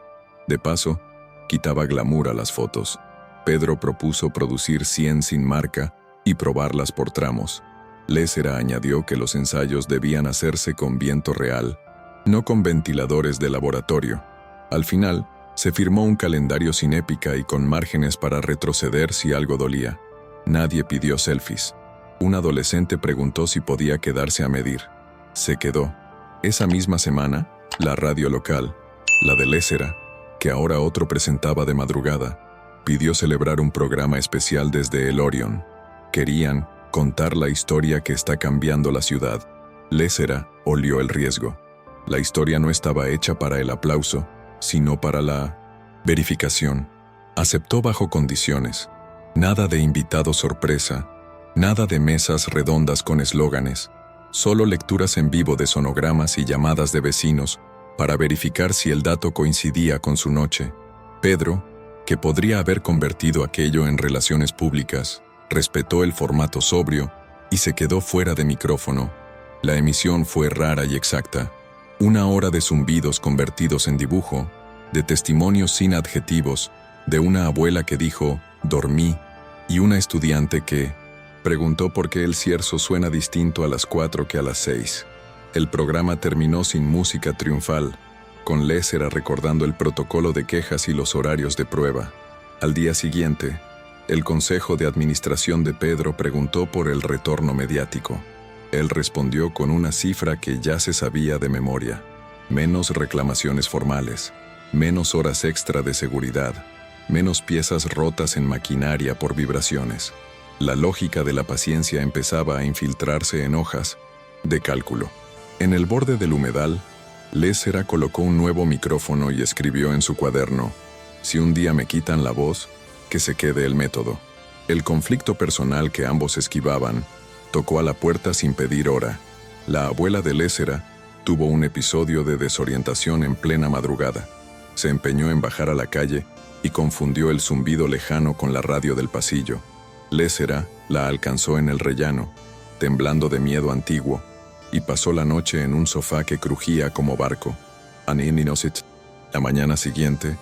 de paso, quitaba glamour a las fotos. Pedro propuso producir 100 sin marca y probarlas por tramos. Léssera añadió que los ensayos debían hacerse con viento real, no con ventiladores de laboratorio. Al final, se firmó un calendario sin épica y con márgenes para retroceder si algo dolía. Nadie pidió selfies. Un adolescente preguntó si podía quedarse a medir. Se quedó. Esa misma semana, la radio local, la de Léssera, que ahora otro presentaba de madrugada, pidió celebrar un programa especial desde el Orion. Querían contar la historia que está cambiando la ciudad. Léssera olió el riesgo. La historia no estaba hecha para el aplauso, sino para la verificación. Aceptó bajo condiciones. Nada de invitado sorpresa, nada de mesas redondas con eslóganes, solo lecturas en vivo de sonogramas y llamadas de vecinos para verificar si el dato coincidía con su noche. Pedro, que podría haber convertido aquello en relaciones públicas, respetó el formato sobrio y se quedó fuera de micrófono. La emisión fue rara y exacta. 1 hora de zumbidos convertidos en dibujo, de testimonios sin adjetivos, de una abuela que dijo, dormí, y una estudiante que preguntó por qué el cierzo suena distinto a las 4 que a las 6. El programa terminó sin música triunfal, con Léssera recordando el protocolo de quejas y los horarios de prueba. Al día siguiente, el Consejo de Administración de Pedro preguntó por el retorno mediático. Él respondió con una cifra que ya se sabía de memoria. Menos reclamaciones formales, menos horas extra de seguridad, menos piezas rotas en maquinaria por vibraciones. La lógica de la paciencia empezaba a infiltrarse en hojas de cálculo. En el borde del humedal, Léssera colocó un nuevo micrófono y escribió en su cuaderno: si un día me quitan la voz, que se quede el método. El conflicto personal que ambos esquivaban tocó a la puerta sin pedir hora. La abuela de Léssera tuvo un episodio de desorientación en plena madrugada. Se empeñó en bajar a la calle y confundió el zumbido lejano con la radio del pasillo. Léssera la alcanzó en el rellano, temblando de miedo antiguo, y pasó la noche en un sofá que crujía como barco. La mañana siguiente,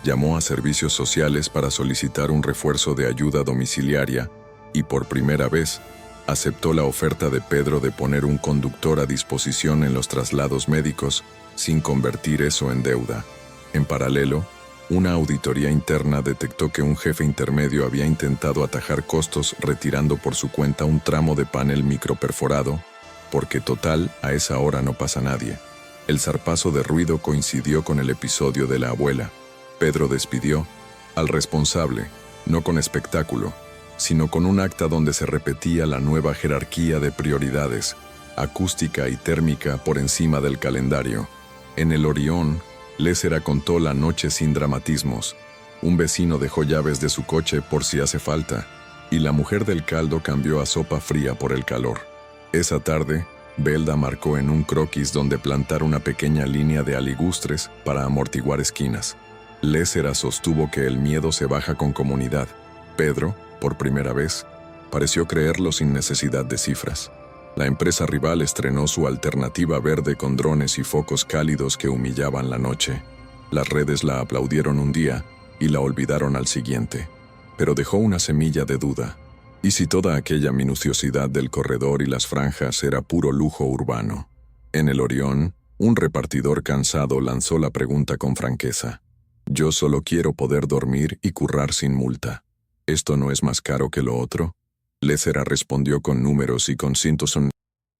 llamó a servicios sociales para solicitar un refuerzo de ayuda domiciliaria y por primera vez aceptó la oferta de Pedro de poner un conductor a disposición en los traslados médicos sin convertir eso en deuda. En paralelo, una auditoría interna detectó que un jefe intermedio había intentado atajar costos retirando por su cuenta un tramo de panel microperforado, porque total, a esa hora no pasa nadie. El zarpazo de ruido coincidió con el episodio de la abuela. Pedro despidió al responsable, no con espectáculo, sino con un acta donde se repetía la nueva jerarquía de prioridades, acústica y térmica por encima del calendario. En el Orión, Léssera contó la noche sin dramatismos. Un vecino dejó llaves de su coche por si hace falta, y la mujer del caldo cambió a sopa fría por el calor. Esa tarde, Belda marcó en un croquis donde plantar una pequeña línea de aligustres para amortiguar esquinas. Léssera sostuvo que el miedo se baja con comunidad. Pedro, por primera vez, pareció creerlo sin necesidad de cifras. La empresa rival estrenó su alternativa verde con drones y focos cálidos que humillaban la noche. Las redes la aplaudieron un día y la olvidaron al siguiente. Pero dejó una semilla de duda. ¿Y si toda aquella minuciosidad del corredor y las franjas era puro lujo urbano? En el Orión, un repartidor cansado lanzó la pregunta con franqueza. Yo solo quiero poder dormir y currar sin multa. ¿Esto no es más caro que lo otro? Léssera respondió con números y con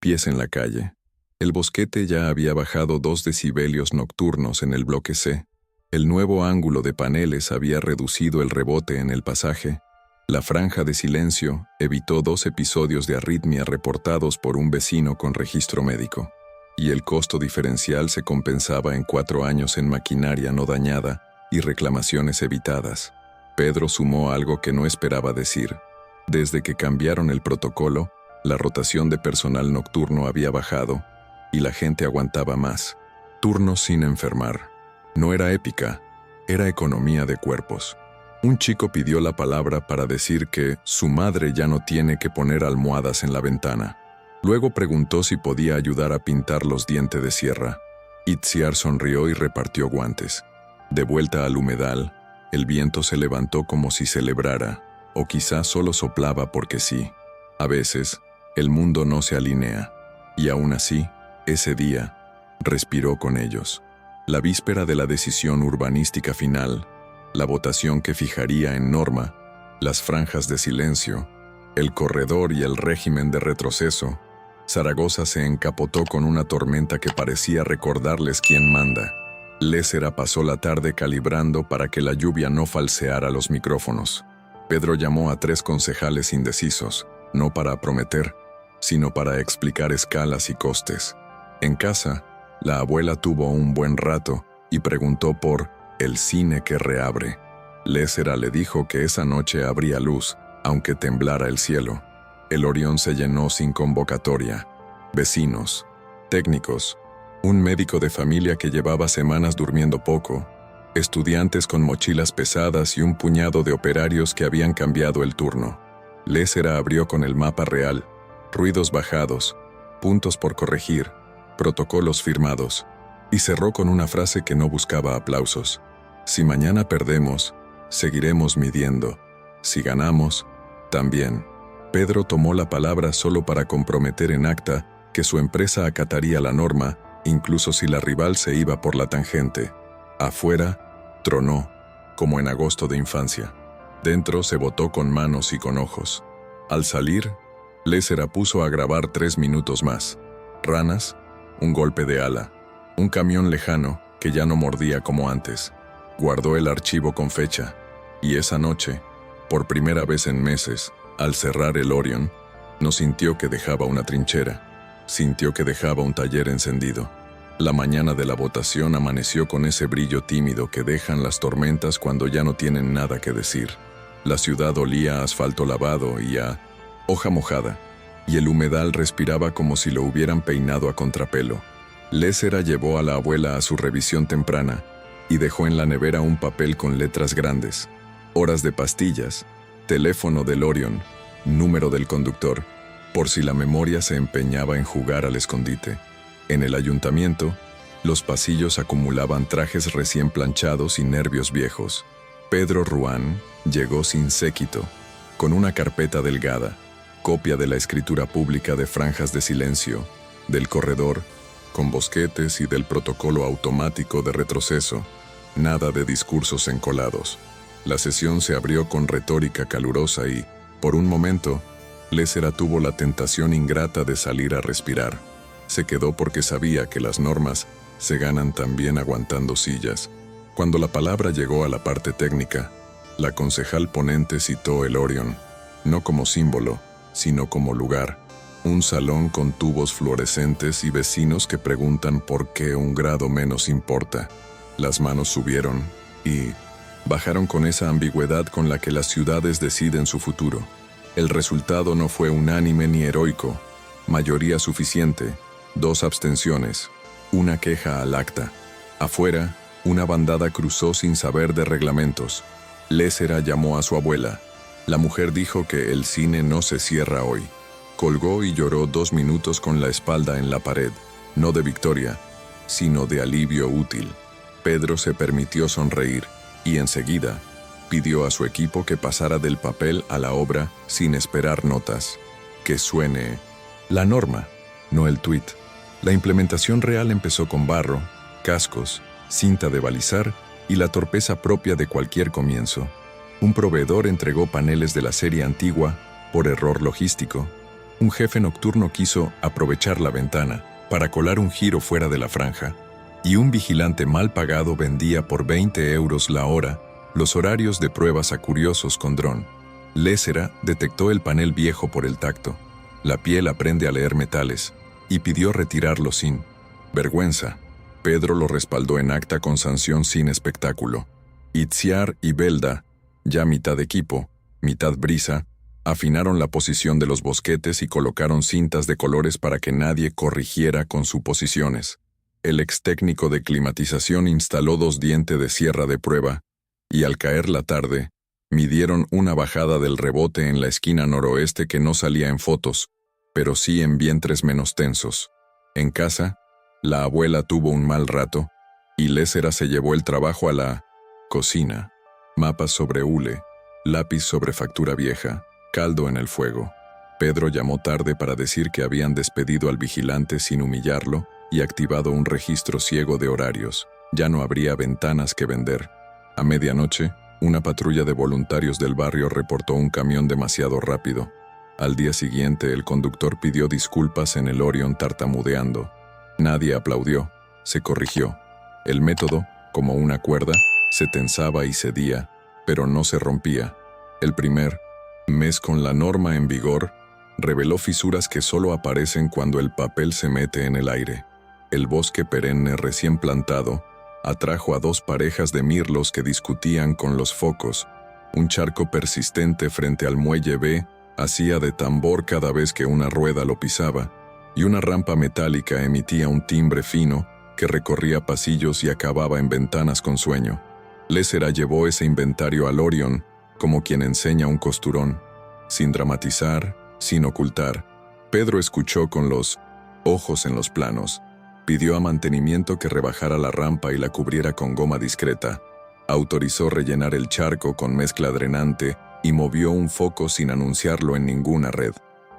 pies en la calle. El bosquete ya había bajado 2 decibelios nocturnos en el bloque C. El nuevo ángulo de paneles había reducido el rebote en el pasaje. La franja de silencio evitó 2 episodios de arritmia reportados por un vecino con registro médico. Y el costo diferencial se compensaba en 4 años en maquinaria no dañada y reclamaciones evitadas. Pedro sumó algo que no esperaba decir. Desde que cambiaron el protocolo, la rotación de personal nocturno había bajado, y la gente aguantaba más. Turnos sin enfermar. No era épica, era economía de cuerpos. Un chico pidió la palabra para decir que su madre ya no tiene que poner almohadas en la ventana. Luego preguntó si podía ayudar a pintar los dientes de sierra. Itziar sonrió y repartió guantes. De vuelta al humedal, el viento se levantó como si celebrara, o quizá solo soplaba porque sí. A veces, el mundo no se alinea, y aún así, ese día, respiró con ellos. La víspera de la decisión urbanística final, la votación que fijaría en norma, las franjas de silencio, el corredor y el régimen de retroceso, Zaragoza se encapotó con una tormenta que parecía recordarles quién manda. Léssera pasó la tarde calibrando para que la lluvia no falseara los micrófonos. Pedro llamó a 3 concejales indecisos, no para prometer, sino para explicar escalas y costes. En casa, la abuela tuvo un buen rato y preguntó por el cine que reabre. Léssera le dijo que esa noche habría luz, aunque temblara el cielo. El Orión se llenó sin convocatoria. Vecinos, técnicos, un médico de familia que llevaba semanas durmiendo poco, estudiantes con mochilas pesadas y un puñado de operarios que habían cambiado el turno. Léssera abrió con el mapa real, ruidos bajados, puntos por corregir, protocolos firmados, y cerró con una frase que no buscaba aplausos. Si mañana perdemos, seguiremos midiendo. Si ganamos, también. Pedro tomó la palabra solo para comprometer en acta que su empresa acataría la norma, incluso si la rival se iba por la tangente. Afuera, tronó, como en agosto de infancia. Dentro se votó con manos y con ojos. Al salir, Léssera puso a grabar 3 minutos más. Ranas, un golpe de ala, un camión lejano que ya no mordía como antes. Guardó el archivo con fecha, y esa noche, por primera vez en meses, al cerrar el Orión, no sintió que dejaba una trinchera, sintió que dejaba un taller encendido. La mañana de la votación amaneció con ese brillo tímido que dejan las tormentas cuando ya no tienen nada que decir. La ciudad olía a asfalto lavado y a hoja mojada, y el humedal respiraba como si lo hubieran peinado a contrapelo. Léssera llevó a la abuela a su revisión temprana y dejó en la nevera un papel con letras grandes. Horas de pastillas, teléfono del Orión, número del conductor, por si la memoria se empeñaba en jugar al escondite. En el ayuntamiento, los pasillos acumulaban trajes recién planchados y nervios viejos. Pedro Ruán llegó sin séquito, con una carpeta delgada, copia de la escritura pública de franjas de silencio, del corredor, con bosquetes y del protocolo automático de retroceso, nada de discursos encolados. La sesión se abrió con retórica calurosa y, por un momento, Léssera tuvo la tentación ingrata de salir a respirar. Se quedó porque sabía que las normas se ganan también aguantando sillas. Cuando la palabra llegó a la parte técnica, la concejal ponente citó el Orión, no como símbolo, sino como lugar. Un salón con tubos fluorescentes y vecinos que preguntan por qué un grado menos importa. Las manos subieron y bajaron con esa ambigüedad con la que las ciudades deciden su futuro. El resultado no fue unánime ni heroico. Mayoría suficiente, 2 abstenciones, una queja al acta. Afuera, una bandada cruzó sin saber de reglamentos. Léssera llamó a su abuela. La mujer dijo que el cine no se cierra hoy. Colgó y lloró 2 minutos con la espalda en la pared, no de victoria, sino de alivio útil. Pedro se permitió sonreír y enseguida pidió a su equipo que pasara del papel a la obra sin esperar notas. Que suene la norma, no el tuit. La implementación real empezó con barro, cascos, cinta de balizar y la torpeza propia de cualquier comienzo. Un proveedor entregó paneles de la serie antigua por error logístico. Un jefe nocturno quiso aprovechar la ventana para colar un giro fuera de la franja, y un vigilante mal pagado vendía por 20 euros la hora los horarios de pruebas a curiosos con dron. Léssera detectó el panel viejo por el tacto. La piel aprende a leer metales, y pidió retirarlo sin vergüenza. Pedro lo respaldó en acta con sanción sin espectáculo. Itziar y Belda, ya mitad equipo, mitad brisa, Afinaron la posición de los bosquetes y colocaron cintas de colores para que nadie corrigiera con suposiciones. El ex técnico de climatización instaló 2 dientes de sierra de prueba, y al caer la tarde, midieron una bajada del rebote en la esquina noroeste que no salía en fotos, pero sí en vientres menos tensos. En casa, la abuela tuvo un mal rato, y Léssera se llevó el trabajo a la cocina. Mapas sobre hule, lápiz sobre factura vieja, caldo en el fuego. Pedro llamó tarde para decir que habían despedido al vigilante sin humillarlo y activado un registro ciego de horarios. Ya no habría ventanas que vender. A medianoche, una patrulla de voluntarios del barrio reportó un camión demasiado rápido. Al día siguiente, el conductor pidió disculpas en el Orion tartamudeando. Nadie aplaudió, se corrigió. El método, como una cuerda, se tensaba y cedía, pero no se rompía. El primer mes con la norma en vigor reveló fisuras que solo aparecen cuando el papel se mete en el aire. El bosque perenne recién plantado atrajo a 2 parejas de mirlos que discutían con los focos. Un charco persistente frente al muelle B hacía de tambor cada vez que una rueda lo pisaba, y una rampa metálica emitía un timbre fino que recorría pasillos y acababa en ventanas con sueño. Léssera llevó ese inventario al Orion como quien enseña un costurón, sin dramatizar, sin ocultar. Pedro escuchó con los ojos en los planos. Pidió a mantenimiento que rebajara la rampa y la cubriera con goma discreta. Autorizó rellenar el charco con mezcla drenante y movió un foco sin anunciarlo en ninguna red.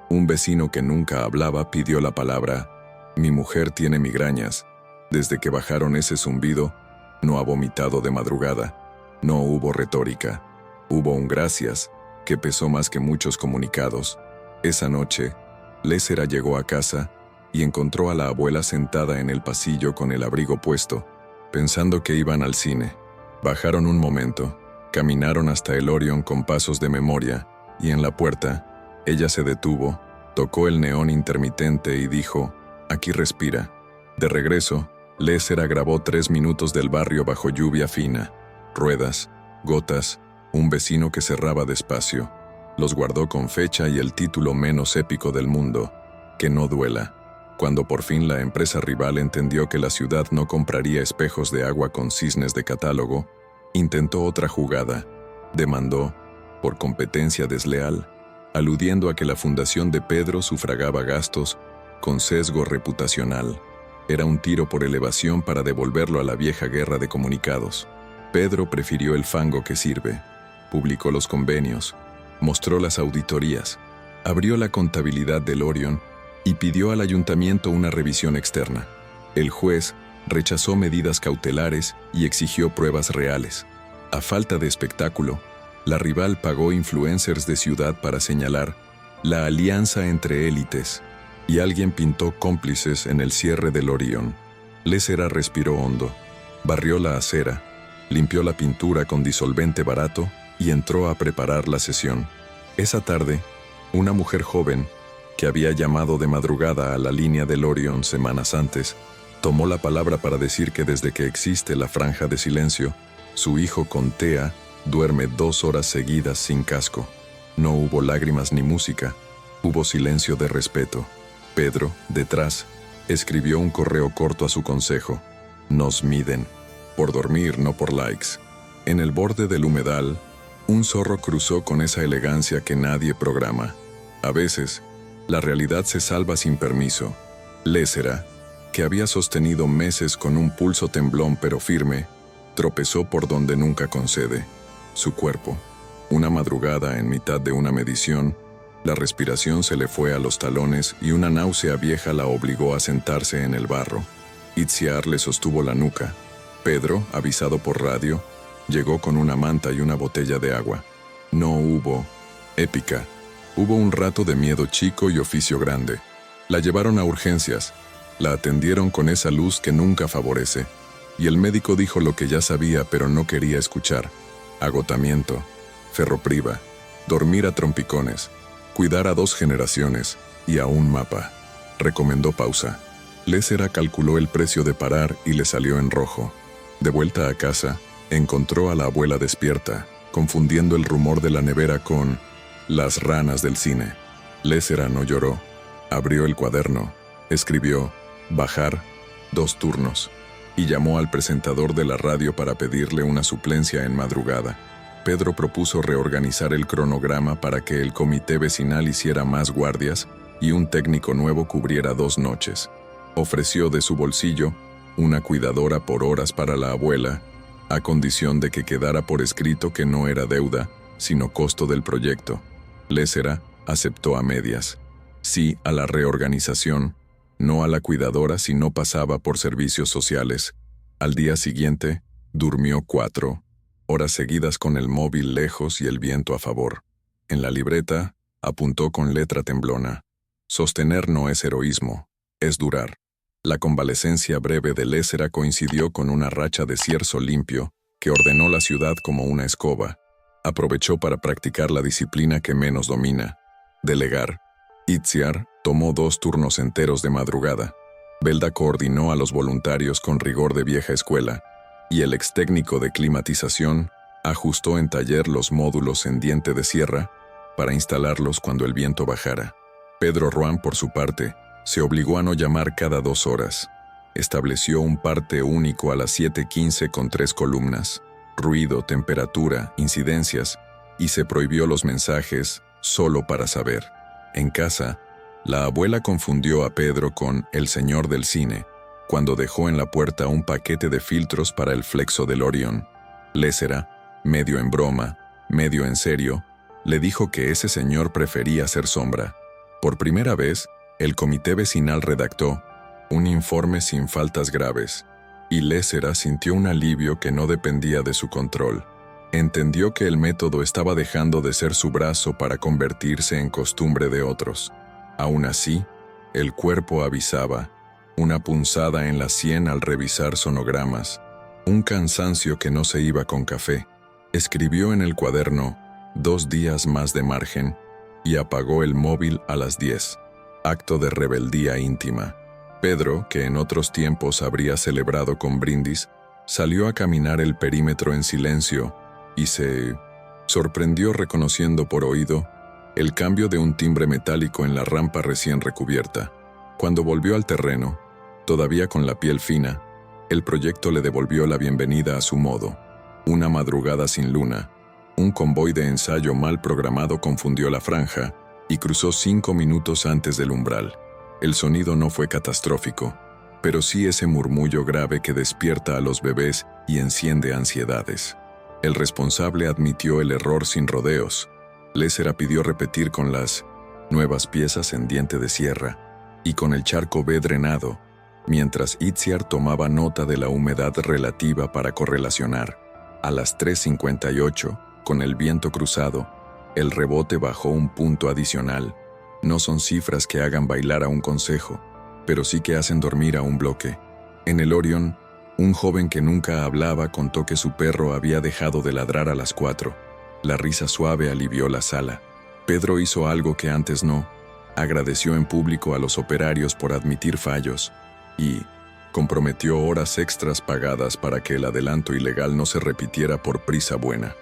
Un vecino que nunca hablaba pidió la palabra. Mi mujer tiene migrañas. Desde que bajaron ese zumbido, no ha vomitado de madrugada. No hubo retórica. Hubo un gracias, que pesó más que muchos comunicados. Esa noche, Léssera llegó a casa y encontró a la abuela sentada en el pasillo con el abrigo puesto, pensando que iban al cine. Bajaron un momento, caminaron hasta el Orion con pasos de memoria, y en la puerta, ella se detuvo, tocó el neón intermitente y dijo, «Aquí respira». De regreso, Léssera grabó 3 minutos del barrio bajo lluvia fina, ruedas, gotas, un vecino que cerraba despacio. Los guardó con fecha y el título menos épico del mundo, «Que no duela». Cuando por fin la empresa rival entendió que la ciudad no compraría espejos de agua con cisnes de catálogo, intentó otra jugada. Demandó, por competencia desleal, aludiendo a que la fundación de Pedro sufragaba gastos con sesgo reputacional. Era un tiro por elevación para devolverlo a la vieja guerra de comunicados. Pedro prefirió el fango que sirve. Publicó los convenios, mostró las auditorías, abrió la contabilidad del Orion y pidió al ayuntamiento una revisión externa. El juez rechazó medidas cautelares y exigió pruebas reales. A falta de espectáculo, la rival pagó influencers de ciudad para señalar la alianza entre élites, y alguien pintó cómplices en el cierre del Orion. Léssera respiró hondo, barrió la acera, limpió la pintura con disolvente barato y entró a preparar la sesión. Esa tarde, una mujer joven, que había llamado de madrugada a la línea del Orion semanas antes, tomó la palabra para decir que desde que existe la franja de silencio, su hijo Contea duerme 2 horas seguidas sin casco. No hubo lágrimas ni música, hubo silencio de respeto. Pedro, detrás, escribió un correo corto a su consejo. Nos miden, por dormir, no por likes. En el borde del humedal, un zorro cruzó con esa elegancia que nadie programa. A veces, la realidad se salva sin permiso. Léssera, que había sostenido meses con un pulso temblón pero firme, tropezó por donde nunca concede. Su cuerpo. Una madrugada en mitad de una medición, la respiración se le fue a los talones y una náusea vieja la obligó a sentarse en el barro. Itziar le sostuvo la nuca. Pedro, avisado por radio, llegó con una manta y una botella de agua. No hubo épica. Hubo un rato de miedo chico y oficio grande. La llevaron a urgencias. La atendieron con esa luz que nunca favorece. Y el médico dijo lo que ya sabía pero no quería escuchar. Agotamiento, ferropriva, dormir a trompicones, cuidar a 2 generaciones y a un mapa. Recomendó pausa. Léssera calculó el precio de parar y le salió en rojo. De vuelta a casa, encontró a la abuela despierta, confundiendo el rumor de la nevera con Las ranas del cine. Léssera no lloró. Abrió el cuaderno, escribió «bajar, 2 turnos» y llamó al presentador de la radio para pedirle una suplencia en madrugada. Pedro propuso reorganizar el cronograma para que el comité vecinal hiciera más guardias y un técnico nuevo cubriera 2 noches. Ofreció de su bolsillo una cuidadora por horas para la abuela, a condición de que quedara por escrito que no era deuda, sino costo del proyecto. Léssera aceptó a medias. Sí a la reorganización, no a la cuidadora si no pasaba por servicios sociales. Al día siguiente, durmió 4 horas seguidas con el móvil lejos y el viento a favor. En la libreta, apuntó con letra temblona: sostener no es heroísmo, es durar. La convalecencia breve de Léssera coincidió con una racha de cierzo limpio que ordenó la ciudad como una escoba. Aprovechó para practicar la disciplina que menos domina: delegar. Itziar tomó 2 turnos enteros de madrugada. Belda coordinó a los voluntarios con rigor de vieja escuela, y el ex técnico de climatización ajustó en taller los módulos en diente de sierra para instalarlos cuando el viento bajara. Pedro Ruán, por su parte, se obligó a no llamar cada 2 horas. Estableció un parte único a las 7:15 con 3 columnas: ruido, temperatura, incidencias, y se prohibió los mensajes solo para saber. En casa, la abuela confundió a Pedro con el señor del cine cuando dejó en la puerta un paquete de filtros para el flexo del Orion. Léssera, medio en broma, medio en serio, le dijo que ese señor prefería ser sombra. Por primera vez, el comité vecinal redactó un informe sin faltas graves, y Léssera sintió un alivio que no dependía de su control. Entendió que el método estaba dejando de ser su brazo para convertirse en costumbre de otros. Aún así, el cuerpo avisaba: una punzada en la sien al revisar sonogramas, un cansancio que no se iba con café. Escribió en el cuaderno 2 días más de margen y apagó el móvil a las 10. Acto de rebeldía íntima. Pedro, que en otros tiempos habría celebrado con brindis, salió a caminar el perímetro en silencio y se sorprendió reconociendo por oído el cambio de un timbre metálico en la rampa recién recubierta. Cuando volvió al terreno, todavía con la piel fina, el proyecto le devolvió la bienvenida a su modo. Una madrugada sin luna, un convoy de ensayo mal programado confundió la franja y cruzó 5 minutos antes del umbral. El sonido no fue catastrófico, pero sí ese murmullo grave que despierta a los bebés y enciende ansiedades. El responsable admitió el error sin rodeos. Léssera pidió repetir con las nuevas piezas en diente de sierra y con el charco B drenado, mientras Itziar tomaba nota de la humedad relativa para correlacionar. A las 3:58, con el viento cruzado, el rebote bajó un punto adicional. No son cifras que hagan bailar a un consejo, pero sí que hacen dormir a un bloque. En el Orion, un joven que nunca hablaba contó que su perro había dejado de ladrar a las 4. La risa suave alivió la sala. Pedro hizo algo que antes no. Agradeció en público a los operarios por admitir fallos y comprometió horas extras pagadas para que el adelanto ilegal no se repitiera por prisa buena.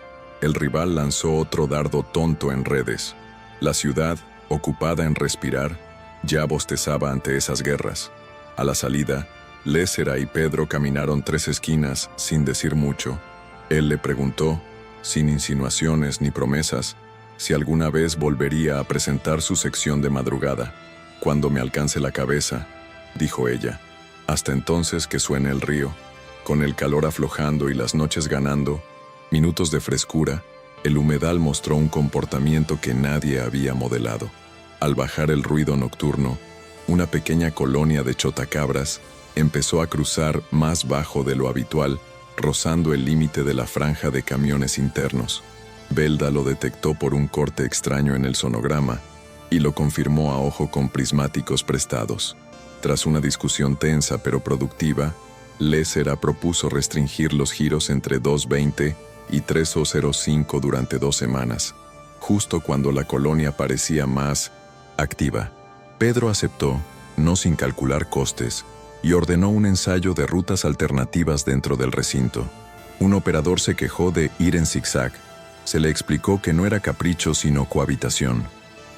El rival lanzó otro dardo tonto en redes. La ciudad, ocupada en respirar, ya bostezaba ante esas guerras. A la salida, Léssera y Pedro caminaron 3 esquinas sin decir mucho. Él le preguntó, sin insinuaciones ni promesas, si alguna vez volvería a presentar su sección de madrugada. «Cuando me alcance la cabeza», dijo ella. «Hasta entonces que suene el río». Con el calor aflojando y las noches ganando minutos de frescura, el humedal mostró un comportamiento que nadie había modelado. Al bajar el ruido nocturno, una pequeña colonia de chotacabras empezó a cruzar más bajo de lo habitual, rozando el límite de la franja de camiones internos. Belda lo detectó por un corte extraño en el sonograma y lo confirmó a ojo con prismáticos prestados. Tras una discusión tensa pero productiva, Léssera propuso restringir los giros entre 2:20 y 3:05 durante 2 semanas, justo cuando la colonia parecía más activa. Pedro aceptó, no sin calcular costes, y ordenó un ensayo de rutas alternativas dentro del recinto. Un operador se quejó de ir en zigzag, Se le explicó que no era capricho sino cohabitación.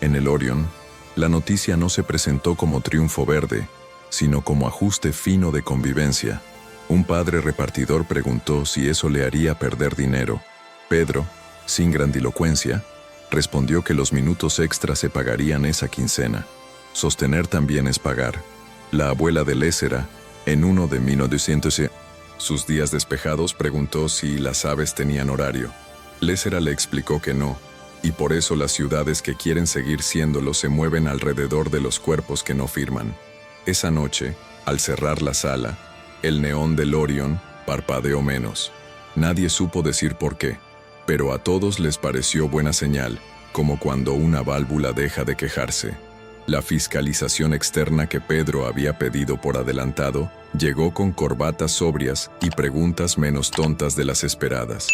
En el Orion, la noticia no se presentó como triunfo verde, sino como ajuste fino de convivencia. Un padre repartidor preguntó si eso le haría perder dinero. Pedro, sin grandilocuencia, respondió que los minutos extras se pagarían esa quincena. Sostener también es pagar. La abuela de Lésera, en uno de 1900, sus días despejados, preguntó si las aves tenían horario. Lésera le explicó que no, y por eso las ciudades que quieren seguir siéndolo se mueven alrededor de los cuerpos que no firman. Esa noche, al cerrar la sala, el neón del Orion parpadeó menos. Nadie supo decir por qué, pero a todos les pareció buena señal, como cuando una válvula deja de quejarse. La fiscalización externa que Pedro había pedido por adelantado llegó con corbatas sobrias y preguntas menos tontas de las esperadas.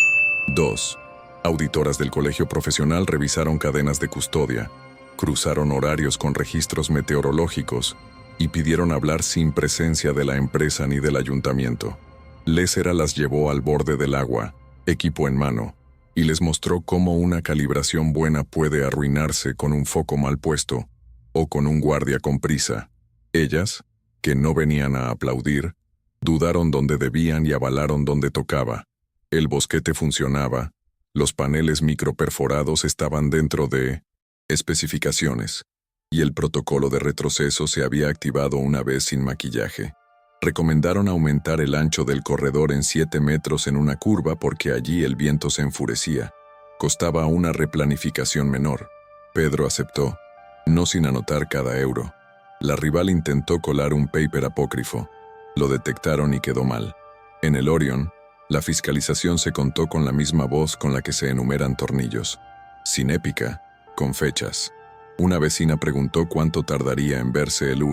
2. Auditoras del colegio profesional revisaron cadenas de custodia, cruzaron horarios con registros meteorológicos y pidieron hablar sin presencia de la empresa ni del ayuntamiento. Lésera las llevó al borde del agua, equipo en mano, y les mostró cómo una calibración buena puede arruinarse con un foco mal puesto o con un guardia con prisa. Ellas, que no venían a aplaudir, dudaron donde debían y avalaron donde tocaba. El bosquete funcionaba, los paneles microperforados estaban dentro de especificaciones, y el protocolo de retroceso se había activado una vez sin maquillaje. Recomendaron aumentar el ancho del corredor en 7 metros en una curva porque allí el viento se enfurecía. Costaba una replanificación menor. Pedro aceptó, no sin anotar cada euro. La rival intentó colar un paper apócrifo. Lo detectaron y quedó mal. En el Orion, la fiscalización se contó con la misma voz con la que se enumeran tornillos. Sin épica, con fechas. Una vecina preguntó cuánto tardaría en verse el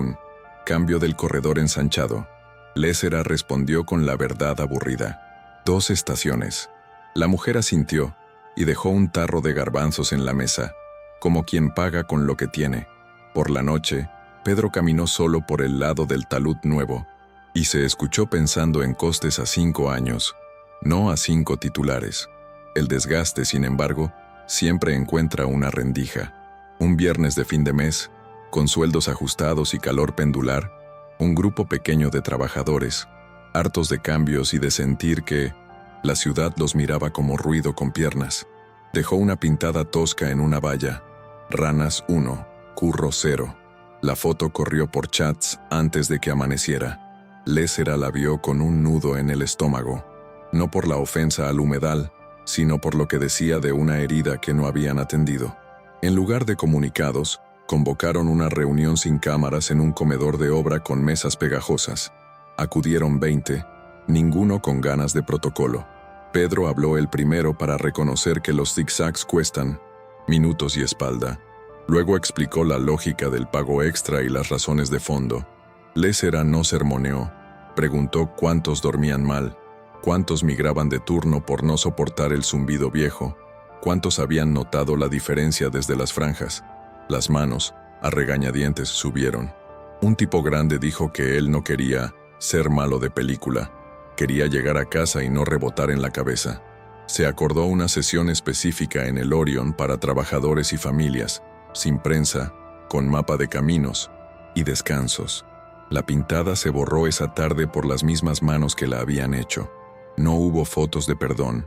cambio del corredor ensanchado. Lésera respondió con la verdad aburrida. 2 estaciones. La mujer asintió y dejó un tarro de garbanzos en la mesa, como quien paga con lo que tiene. Por la noche, Pedro caminó solo por el lado del talud nuevo y se escuchó pensando en costes a 5 años, no a 5 titulares. El desgaste, sin embargo, siempre encuentra una rendija. Un viernes de fin de mes, con sueldos ajustados y calor pendular, un grupo pequeño de trabajadores, hartos de cambios y de sentir que la ciudad los miraba como ruido con piernas. Dejó una pintada tosca en una valla. Ranas 1, curro 0. La foto corrió por chats antes de que amaneciera. Lésera la vio con un nudo en el estómago, no por la ofensa al humedal, sino por lo que decía de una herida que no habían atendido. En lugar de comunicados, convocaron una reunión sin cámaras en un comedor de obra con mesas pegajosas. Acudieron 20, ninguno con ganas de protocolo. Pedro habló el primero para reconocer que los zigzags cuestan minutos y espalda. Luego explicó la lógica del pago extra y las razones de fondo. Lésera no sermoneó. Preguntó cuántos dormían mal, cuántos migraban de turno por no soportar el zumbido viejo, cuántos habían notado la diferencia desde las franjas. Las manos, a regañadientes, subieron. Un tipo grande dijo que él no quería ser malo de película. Quería llegar a casa y no rebotar en la cabeza. Se acordó una sesión específica en el Orion para trabajadores y familias, sin prensa, con mapa de caminos y descansos. La pintada se borró esa tarde por las mismas manos que la habían hecho. No hubo fotos de perdón.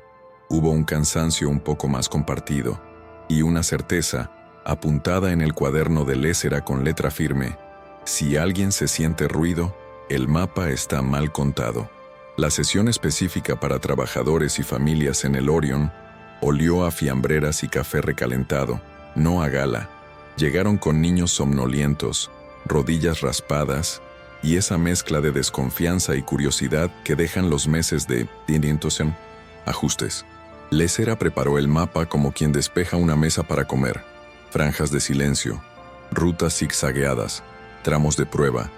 Hubo un cansancio un poco más compartido y una certeza apuntada en el cuaderno de Lésera con letra firme. Si alguien se siente ruido, el mapa está mal contado. La sesión específica para trabajadores y familias en el Orion olió a fiambreras y café recalentado, no a gala. Llegaron con niños somnolientos, rodillas raspadas y esa mezcla de desconfianza y curiosidad que dejan los meses de ajustes. Lésera preparó el mapa como quien despeja una mesa para comer. Franjas de silencio, rutas zigzagueadas, tramos de prueba,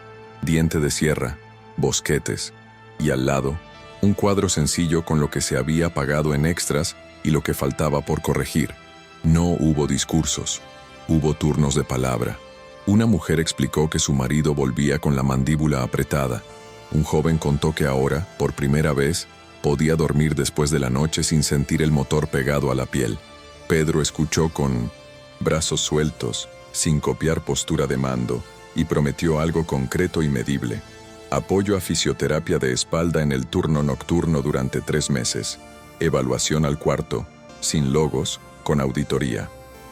diente de sierra, bosquetes, y al lado, un cuadro sencillo con lo que se había pagado en extras y lo que faltaba por corregir. No hubo discursos, hubo turnos de palabra. Una mujer explicó que su marido volvía con la mandíbula apretada. Un joven contó que ahora, por primera vez, Podía dormir después de la noche sin sentir el motor pegado a la piel. Pedro escuchó con brazos sueltos, sin copiar postura de mando, y prometió algo concreto y medible. Apoyo a fisioterapia de espalda en el turno nocturno durante 3 meses. Evaluación al cuarto, sin logos, con auditoría.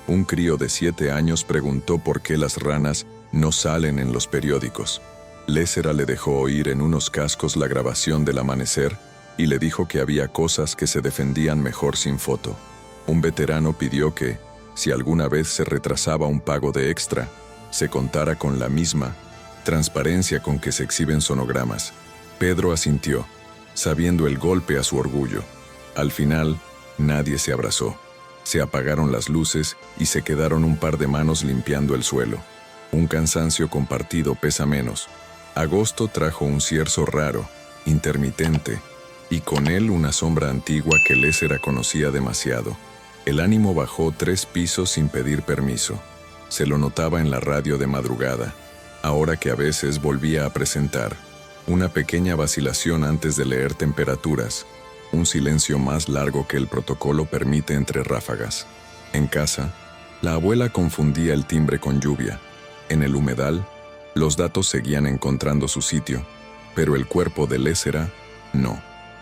Un crío de 7 años preguntó por qué las ranas no salen en los periódicos. Léssera le dejó oír en unos cascos la grabación del amanecer y le dijo que había cosas que se defendían mejor sin foto. Un veterano pidió que, si alguna vez se retrasaba un pago de extra, se contara con la misma transparencia con que se exhiben sonogramas. Pedro asintió, sabiendo el golpe a su orgullo. Al final, nadie se abrazó. Se apagaron las luces y se quedaron un par de manos limpiando el suelo. Un cansancio compartido pesa menos. Agosto trajo un cierzo raro, intermitente, y con él una sombra antigua que Léssera conocía demasiado. El ánimo bajó 3 pisos sin pedir permiso. Se lo notaba en la radio de madrugada, ahora que a veces volvía a presentar. Una pequeña vacilación antes de leer temperaturas. Un silencio más largo que el protocolo permite entre ráfagas. En casa, la abuela confundía el timbre con lluvia. En el humedal, los datos seguían encontrando su sitio, pero el cuerpo de Léssera, no.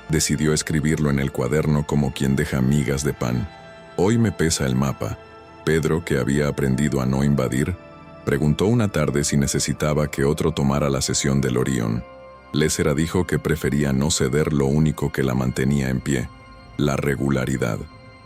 Decidió escribirlo en el cuaderno como quien deja migas de pan. Hoy me pesa el mapa. Pedro, que había aprendido a no invadir, preguntó una tarde si necesitaba que otro tomara la sesión del Orión. Léssera dijo que prefería no ceder lo único que la mantenía en pie, la regularidad.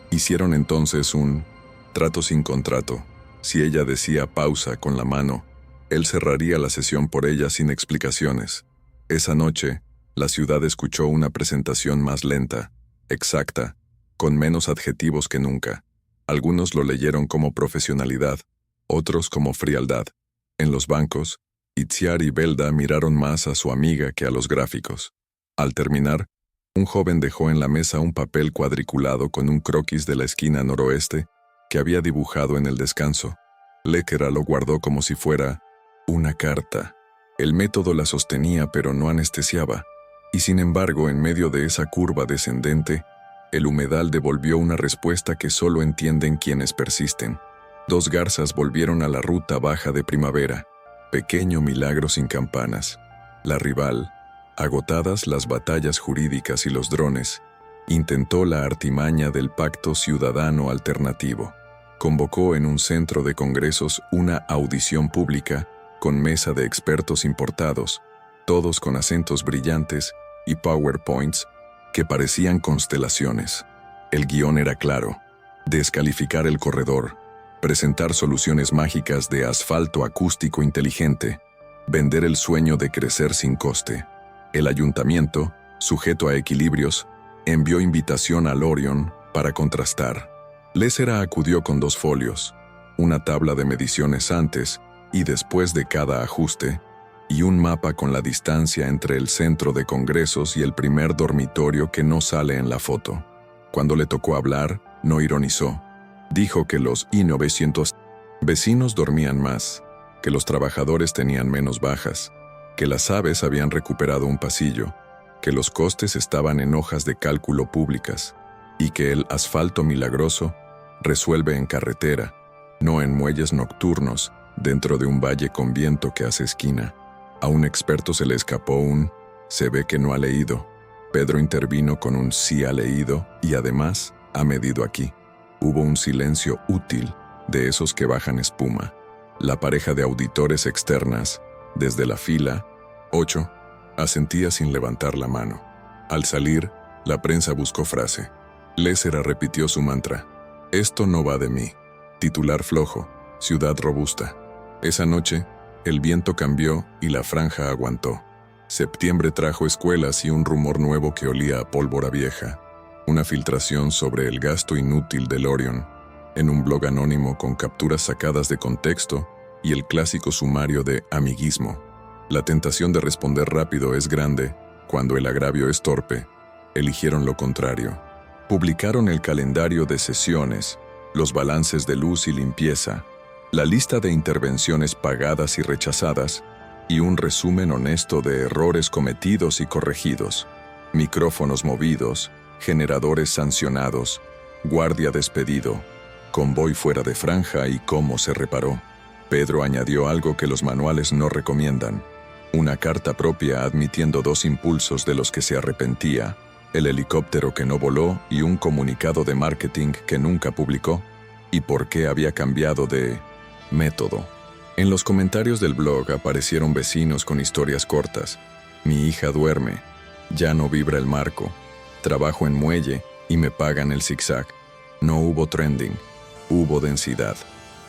Hicieron entonces un trato sin contrato. Si ella decía pausa con la mano, él cerraría la sesión por ella sin explicaciones. Esa noche, la ciudad escuchó una presentación más lenta, exacta, con menos adjetivos que nunca. Algunos lo leyeron como profesionalidad, otros como frialdad. En los bancos, Itziar y Belda miraron más a su amiga que a los gráficos. Al terminar, un joven dejó en la mesa un papel cuadriculado con un croquis de la esquina noroeste que había dibujado en el descanso. Léssera lo guardó como si fuera una carta. El método la sostenía pero no anestesiaba, y sin embargo, en medio de esa curva descendente, el humedal devolvió una respuesta que solo entienden quienes persisten. 2 garzas volvieron a la ruta baja de primavera. Pequeño milagro sin campanas. La rival, agotadas las batallas jurídicas y los drones, intentó la artimaña del pacto ciudadano alternativo. Convocó en un centro de congresos una audición pública con mesa de expertos importados, todos con acentos brillantes y PowerPoints que parecían constelaciones. El guión era claro: descalificar el corredor, presentar soluciones mágicas de asfalto acústico inteligente, vender el sueño de crecer sin coste. El ayuntamiento, sujeto a equilibrios, envió invitación al Orión para contrastar. Léssera acudió con 2 folios, una tabla de mediciones antes y después de cada ajuste, y un mapa con la distancia entre el centro de congresos y el primer dormitorio que no sale en la foto. Cuando le tocó hablar, no ironizó. Dijo que los 900 vecinos dormían más, que los trabajadores tenían menos bajas, que las aves habían recuperado un pasillo, que los costes estaban en hojas de cálculo públicas, y que el asfalto milagroso resuelve en carretera, no en muelles nocturnos, dentro de un valle con viento que hace esquina. A un experto se le escapó un «se ve que no ha leído». Pedro intervino con un «sí ha leído» y además «ha medido aquí». Hubo un silencio útil, de esos que bajan espuma. La pareja de auditores externas, desde la fila 8, asentía sin levantar la mano. Al salir, la prensa buscó frase. Léssera repitió su mantra. «Esto no va de mí». Titular flojo, ciudad robusta. Esa noche, el viento cambió y la franja aguantó. Septiembre trajo escuelas y un rumor nuevo que olía a pólvora vieja. Una filtración sobre el gasto inútil del Orión, en un blog anónimo con capturas sacadas de contexto y el clásico sumario de amiguismo. La tentación de responder rápido es grande cuando el agravio es torpe. Eligieron lo contrario. Publicaron el calendario de sesiones, los balances de luz y limpieza, la lista de intervenciones pagadas y rechazadas, y un resumen honesto de errores cometidos y corregidos. micrófonos movidos, generadores sancionados, guardia despedido, convoy fuera de franja y cómo se reparó. Pedro añadió algo que los manuales no recomiendan: una carta propia admitiendo 2 impulsos de los que se arrepentía, el helicóptero que no voló y un comunicado de marketing que nunca publicó, y por qué había cambiado de método. En los comentarios del blog aparecieron vecinos con historias cortas: mi hija duerme, ya no vibra el marco, trabajo en muelle y me pagan el zigzag. No hubo trending, hubo densidad.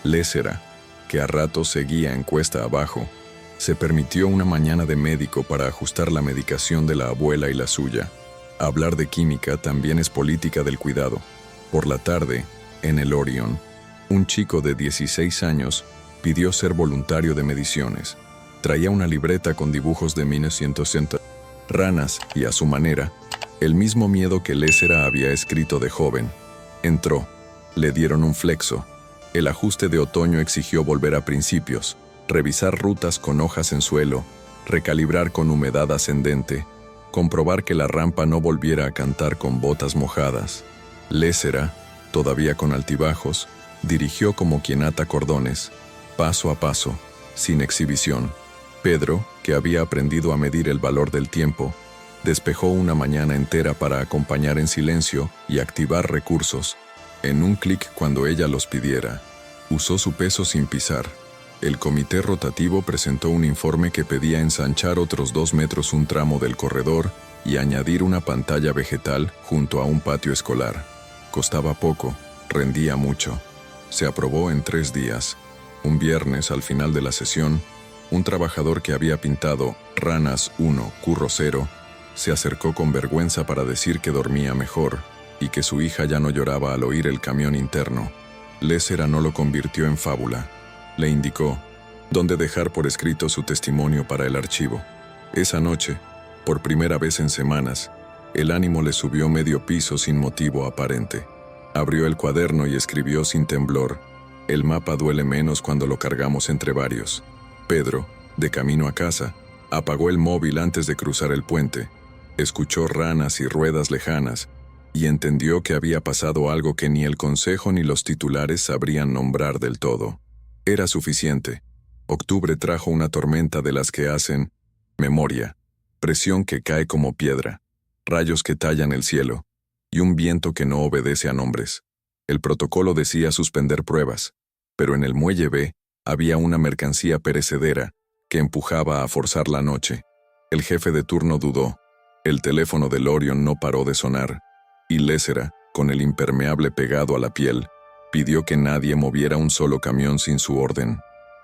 Léssera, que a ratos seguía en cuesta abajo, se permitió una mañana de médico para ajustar la medicación de la abuela y la suya. Hablar de química también es política del cuidado. Por la tarde, en el Orion, un chico de 16 años pidió ser voluntario de mediciones. Traía una libreta con dibujos de 1960, ranas y, a su manera, el mismo miedo que Léssera había escrito de joven. Entró. Le dieron un flexo. El ajuste de otoño exigió volver a principios, revisar rutas con hojas en suelo, recalibrar con humedad ascendente, comprobar que la rampa no volviera a cantar con botas mojadas. Léssera, todavía con altibajos, dirigió como quien ata cordones, paso a paso, sin exhibición. Pedro, que había aprendido a medir el valor del tiempo, despejó una mañana entera para acompañar en silencio y activar recursos, en un clic cuando ella los pidiera. Usó su peso sin pisar. El comité rotativo presentó un informe que pedía ensanchar otros 2 metros un tramo del corredor y añadir una pantalla vegetal junto a un patio escolar. Costaba poco, rendía mucho. Se aprobó en 3 días. Un viernes, al final de la sesión, un trabajador que había pintado Ranas 1, Curro 0, se acercó con vergüenza para decir que dormía mejor y que su hija ya no lloraba al oír el camión interno. Léssera no lo convirtió en fábula. Le indicó dónde dejar por escrito su testimonio para el archivo. Esa noche, por primera vez en semanas, el ánimo le subió medio piso sin motivo aparente. Abrió el cuaderno y escribió sin temblor: el mapa duele menos cuando lo cargamos entre varios. Pedro, de camino a casa, apagó el móvil antes de cruzar el puente. Escuchó ranas y ruedas lejanas y entendió que había pasado algo que ni el consejo ni los titulares sabrían nombrar del todo. Era suficiente. Octubre trajo una tormenta de las que hacen memoria, presión que cae como piedra, rayos que tallan el cielo, y un viento que no obedece a nombres. El protocolo decía suspender pruebas, pero en el muelle B había una mercancía perecedera que empujaba a forzar la noche. El jefe de turno dudó. El teléfono del Orion no paró de sonar, y Léssera, con el impermeable pegado a la piel, pidió que nadie moviera un solo camión sin su orden.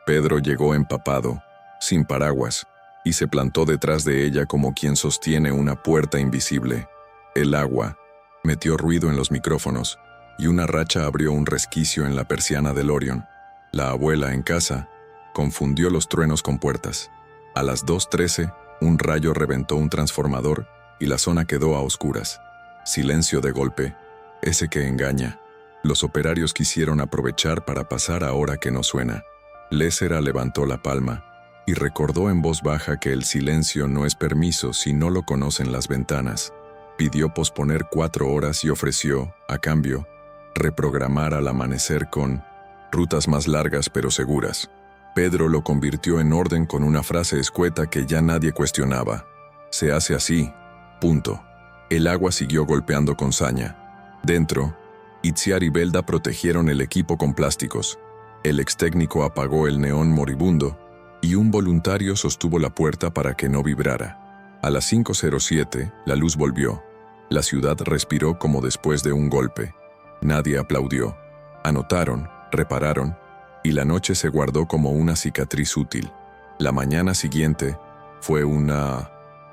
Pedro llegó empapado, sin paraguas, y se plantó detrás de ella como quien sostiene una puerta invisible. El agua metió ruido en los micrófonos, y una racha abrió un resquicio en la persiana del Orion. La abuela, en casa, confundió los truenos con puertas. A las 2:13, un rayo reventó un transformador y la zona quedó a oscuras. Silencio de golpe, ese que engaña. Los operarios quisieron aprovechar para pasar ahora que no suena. Léssera levantó la palma y recordó en voz baja que el silencio no es permiso si no lo conocen las ventanas. Pidió posponer 4 horas y ofreció, a cambio, reprogramar al amanecer con rutas más largas pero seguras. Pedro lo convirtió en orden con una frase escueta que ya nadie cuestionaba: se hace así, punto. El agua siguió golpeando con saña. Dentro, Itziar y Belda protegieron el equipo con plásticos. El extécnico apagó el neón moribundo y un voluntario sostuvo la puerta para que no vibrara. A las 5:07, la luz volvió. La ciudad respiró como después de un golpe. Nadie aplaudió. Anotaron, repararon, y la noche se guardó como una cicatriz útil. La mañana siguiente fue un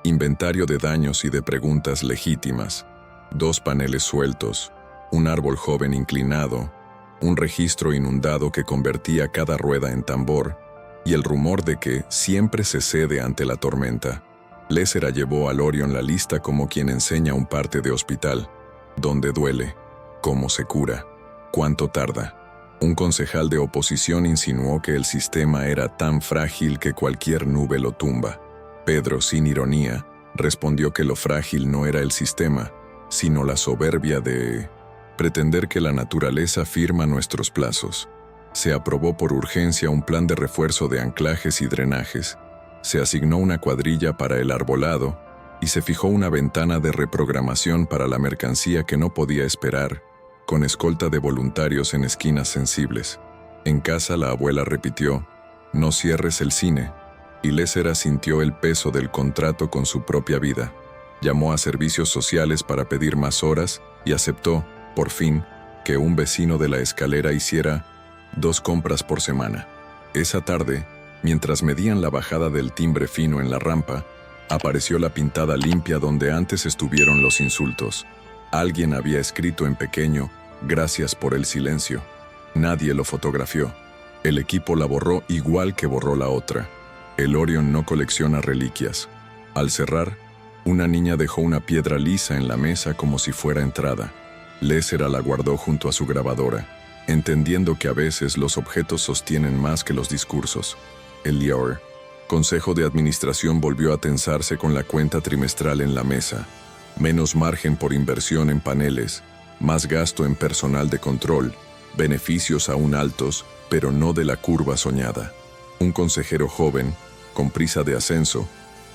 inventario de daños y de preguntas legítimas. 2 paneles sueltos, un árbol joven inclinado, un registro inundado que convertía cada rueda en tambor, y el rumor de que siempre se cede ante la tormenta. Léssera llevó al Orion la lista como quien enseña un parte de hospital. ¿Dónde duele? ¿Cómo se cura? ¿Cuánto tarda? Un concejal de oposición insinuó que el sistema era tan frágil que cualquier nube lo tumba. Pedro, sin ironía, Respondió que lo frágil no era el sistema, sino la soberbia de pretender que la naturaleza firma nuestros plazos. Se aprobó por urgencia un plan de refuerzo de anclajes y drenajes. Se asignó una cuadrilla para el arbolado y se fijó una ventana de reprogramación para la mercancía que no podía esperar, con escolta de voluntarios en esquinas sensibles. En casa la abuela repitió: «No cierres el cine», y Lésera sintió el peso del contrato con su propia vida. Llamó a servicios sociales para pedir más horas y aceptó, por fin, que un vecino de la escalera hiciera 2 compras por semana. Esa tarde, mientras medían la bajada del timbre fino en la rampa, apareció la pintada limpia donde antes estuvieron los insultos. Alguien había escrito en pequeño: «Gracias por el silencio». Nadie lo fotografió. El equipo la borró igual que borró la otra. El Orion no colecciona reliquias. Al cerrar, una niña dejó una piedra lisa en la mesa como si fuera entrada. Lésera la guardó junto a su grabadora, entendiendo que a veces los objetos sostienen más que los discursos. El Lior, Consejo de Administración, volvió a tensarse con la cuenta trimestral en la mesa. Menos margen por inversión en paneles, más gasto en personal de control, beneficios aún altos, pero no de la curva soñada. Un consejero joven, con prisa de ascenso,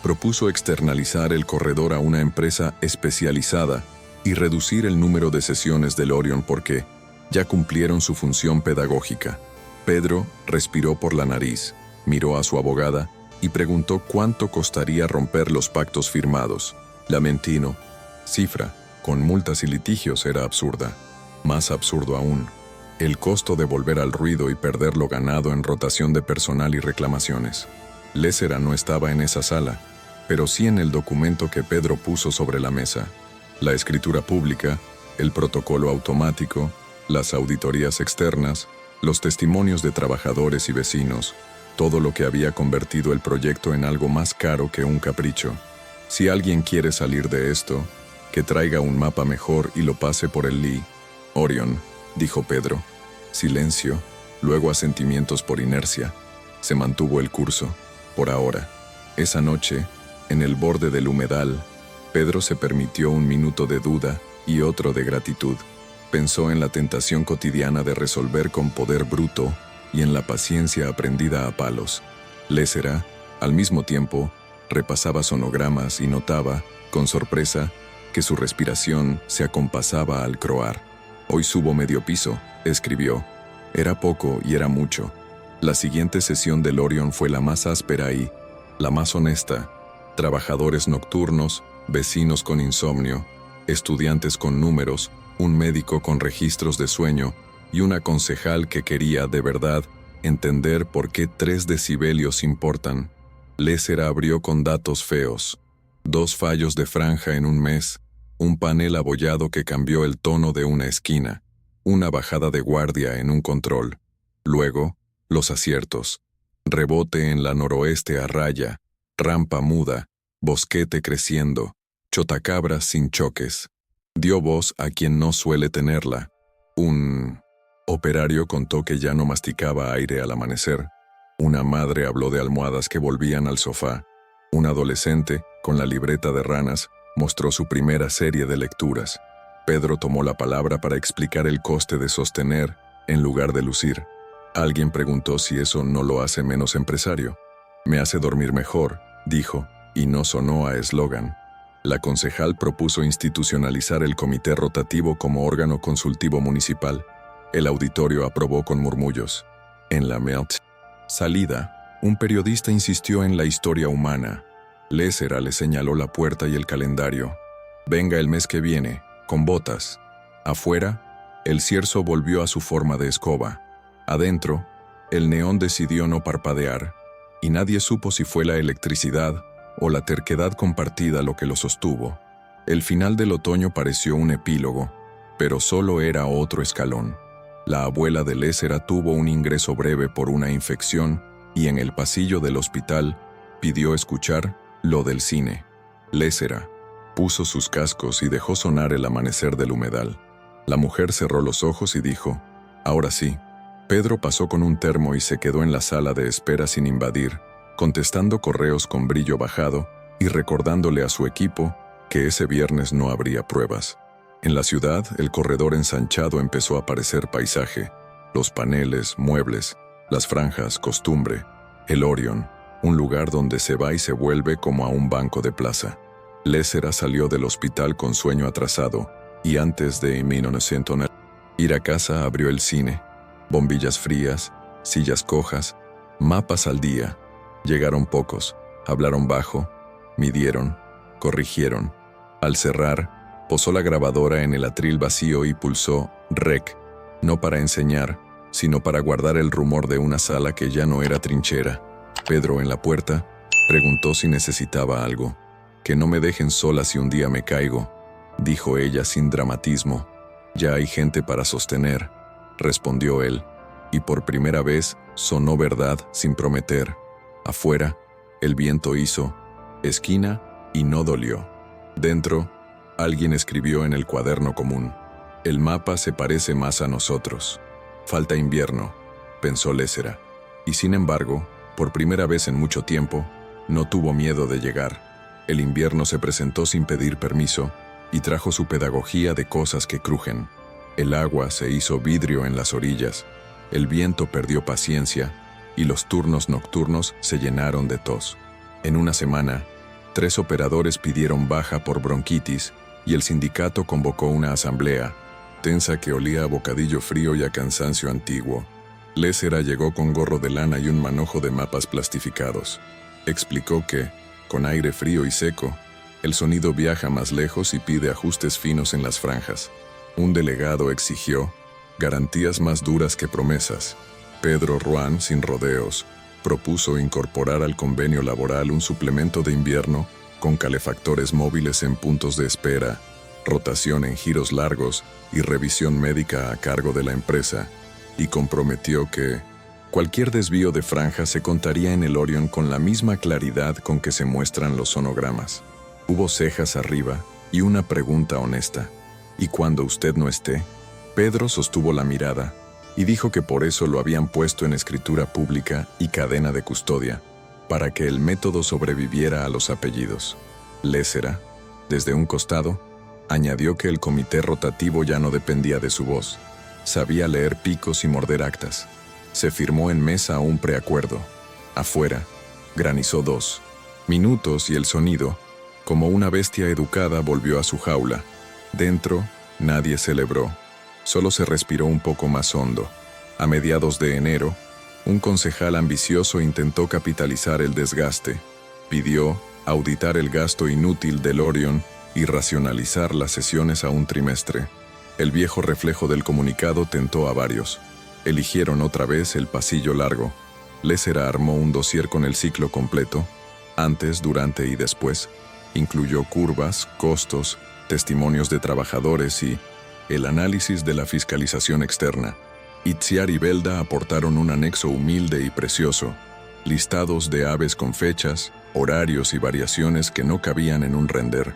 propuso externalizar el corredor a una empresa especializada y reducir el número de sesiones del Orion porque ya cumplieron su función pedagógica. Pedro respiró por la nariz, miró a su abogada y preguntó cuánto costaría romper los pactos firmados. Lamentino, cifra, con multas y litigios, era absurda. Más absurdo aún, el costo de volver al ruido y perder lo ganado en rotación de personal y reclamaciones. Lésera no estaba en esa sala, pero sí en el documento que Pedro puso sobre la mesa. La escritura pública, el protocolo automático, las auditorías externas, los testimonios de trabajadores y vecinos, todo lo que había convertido el proyecto en algo más caro que un capricho. Si alguien quiere salir de esto, que traiga un mapa mejor y lo pase por el Lee. Orion, dijo Pedro. Silencio, luego asentimientos por inercia. Se mantuvo el curso, por ahora. Esa noche, en el borde del humedal, Pedro se permitió un minuto de duda y otro de gratitud. Pensó en la tentación cotidiana de resolver con poder bruto y en la paciencia aprendida a palos. Lésera, al mismo tiempo, repasaba sonogramas y notaba, con sorpresa, que su respiración se acompasaba al croar. «Hoy subo medio piso», escribió. Era poco y era mucho. La siguiente sesión del Orion fue la más áspera y la más honesta. Trabajadores nocturnos, vecinos con insomnio, estudiantes con números, un médico con registros de sueño y una concejal que quería, de verdad, entender por qué 3 decibelios importan. Lésera abrió con datos feos. 2 fallos de franja en un mes, un panel abollado que cambió el tono de una esquina, una bajada de guardia en un control. Luego, los aciertos. Rebote en la noroeste a raya, rampa muda, bosquete creciendo, chotacabras sin choques. Dio voz a quien no suele tenerla. Un operario contó que ya no masticaba aire al amanecer. Una madre habló de almohadas que volvían al sofá. Un adolescente, con la libreta de ranas, mostró su primera serie de lecturas. Pedro tomó la palabra para explicar el coste de sostener en lugar de lucir. Alguien preguntó si eso no lo hace menos empresario. «Me hace dormir mejor», dijo, y no sonó a eslogan. La concejal propuso institucionalizar el comité rotativo como órgano consultivo municipal. El auditorio aprobó con murmullos. En la salida, un periodista insistió en la historia humana. Lésera le señaló la puerta y el calendario. «Venga el mes que viene, con botas». Afuera, el cierzo volvió a su forma de escoba. Adentro, el neón decidió no parpadear, y nadie supo si fue la electricidad o la terquedad compartida lo que lo sostuvo. El final del otoño pareció un epílogo, pero solo era otro escalón. La abuela de Lésera tuvo un ingreso breve por una infección y en el pasillo del hospital pidió escuchar lo del cine. Lésera puso sus cascos y dejó sonar el amanecer del humedal. La mujer cerró los ojos y dijo: «Ahora sí». Pedro pasó con un termo y se quedó en la sala de espera sin invadir, contestando correos con brillo bajado y recordándole a su equipo que ese viernes no habría pruebas. En la ciudad, el corredor ensanchado empezó a aparecer paisaje, los paneles, muebles, las franjas, costumbre, el Orion, un lugar donde se va y se vuelve como a un banco de plaza. Léssera salió del hospital con sueño atrasado y antes de 1900 ir a casa abrió el cine. Bombillas frías, sillas cojas, mapas al día. Llegaron pocos, hablaron bajo, midieron, corrigieron. Al cerrar, posó la grabadora en el atril vacío y pulsó REC, no para enseñar, sino para guardar el rumor de una sala que ya no era trinchera. Pedro, en la puerta, preguntó si necesitaba algo. «Que no me dejen sola si un día me caigo», dijo ella sin dramatismo. «Ya hay gente para sostener», respondió él, y por primera vez sonó verdad sin prometer. Afuera, el viento hizo esquina y no dolió. Dentro, alguien escribió en el cuaderno común: «El mapa se parece más a nosotros. Falta invierno», pensó Léssera, y sin embargo, por primera vez en mucho tiempo, no tuvo miedo de llegar. El invierno se presentó sin pedir permiso y trajo su pedagogía de cosas que crujen. El agua se hizo vidrio en las orillas, el viento perdió paciencia y los turnos nocturnos se llenaron de tos. En una semana, 3 operadores pidieron baja por bronquitis y el sindicato convocó una asamblea, tensa que olía a bocadillo frío y a cansancio antiguo. Léssera llegó con gorro de lana y un manojo de mapas plastificados. Explicó que, con aire frío y seco, el sonido viaja más lejos y pide ajustes finos en las franjas. Un delegado exigió garantías más duras que promesas. Pedro Ruán, sin rodeos, propuso incorporar al convenio laboral un suplemento de invierno con calefactores móviles en puntos de espera, rotación en giros largos y revisión médica a cargo de la empresa, y comprometió que cualquier desvío de franja se contaría en el Orion con la misma claridad con que se muestran los sonogramas. Hubo cejas arriba y una pregunta honesta. «¿Y cuando usted no esté?» Pedro sostuvo la mirada y dijo que por eso lo habían puesto en escritura pública y cadena de custodia, para que el método sobreviviera a los apellidos. Léssera, desde un costado, añadió que el comité rotativo ya no dependía de su voz. Sabía leer picos y morder actas. Se firmó en mesa un preacuerdo. Afuera, granizó 2 minutos y el sonido, como una bestia educada, volvió a su jaula. Dentro, nadie celebró. Solo se respiró un poco más hondo. A mediados de enero, un concejal ambicioso intentó capitalizar el desgaste. Pidió auditar el gasto inútil del Orion y racionalizar las sesiones a un trimestre. El viejo reflejo del comunicado tentó a varios. Eligieron otra vez el pasillo largo. Léssera armó un dossier con el ciclo completo, antes, durante y después. Incluyó curvas, costos, testimonios de trabajadores y el análisis de la fiscalización externa. Itziar y Belda aportaron un anexo humilde y precioso, listados de aves con fechas, horarios y variaciones que no cabían en un render.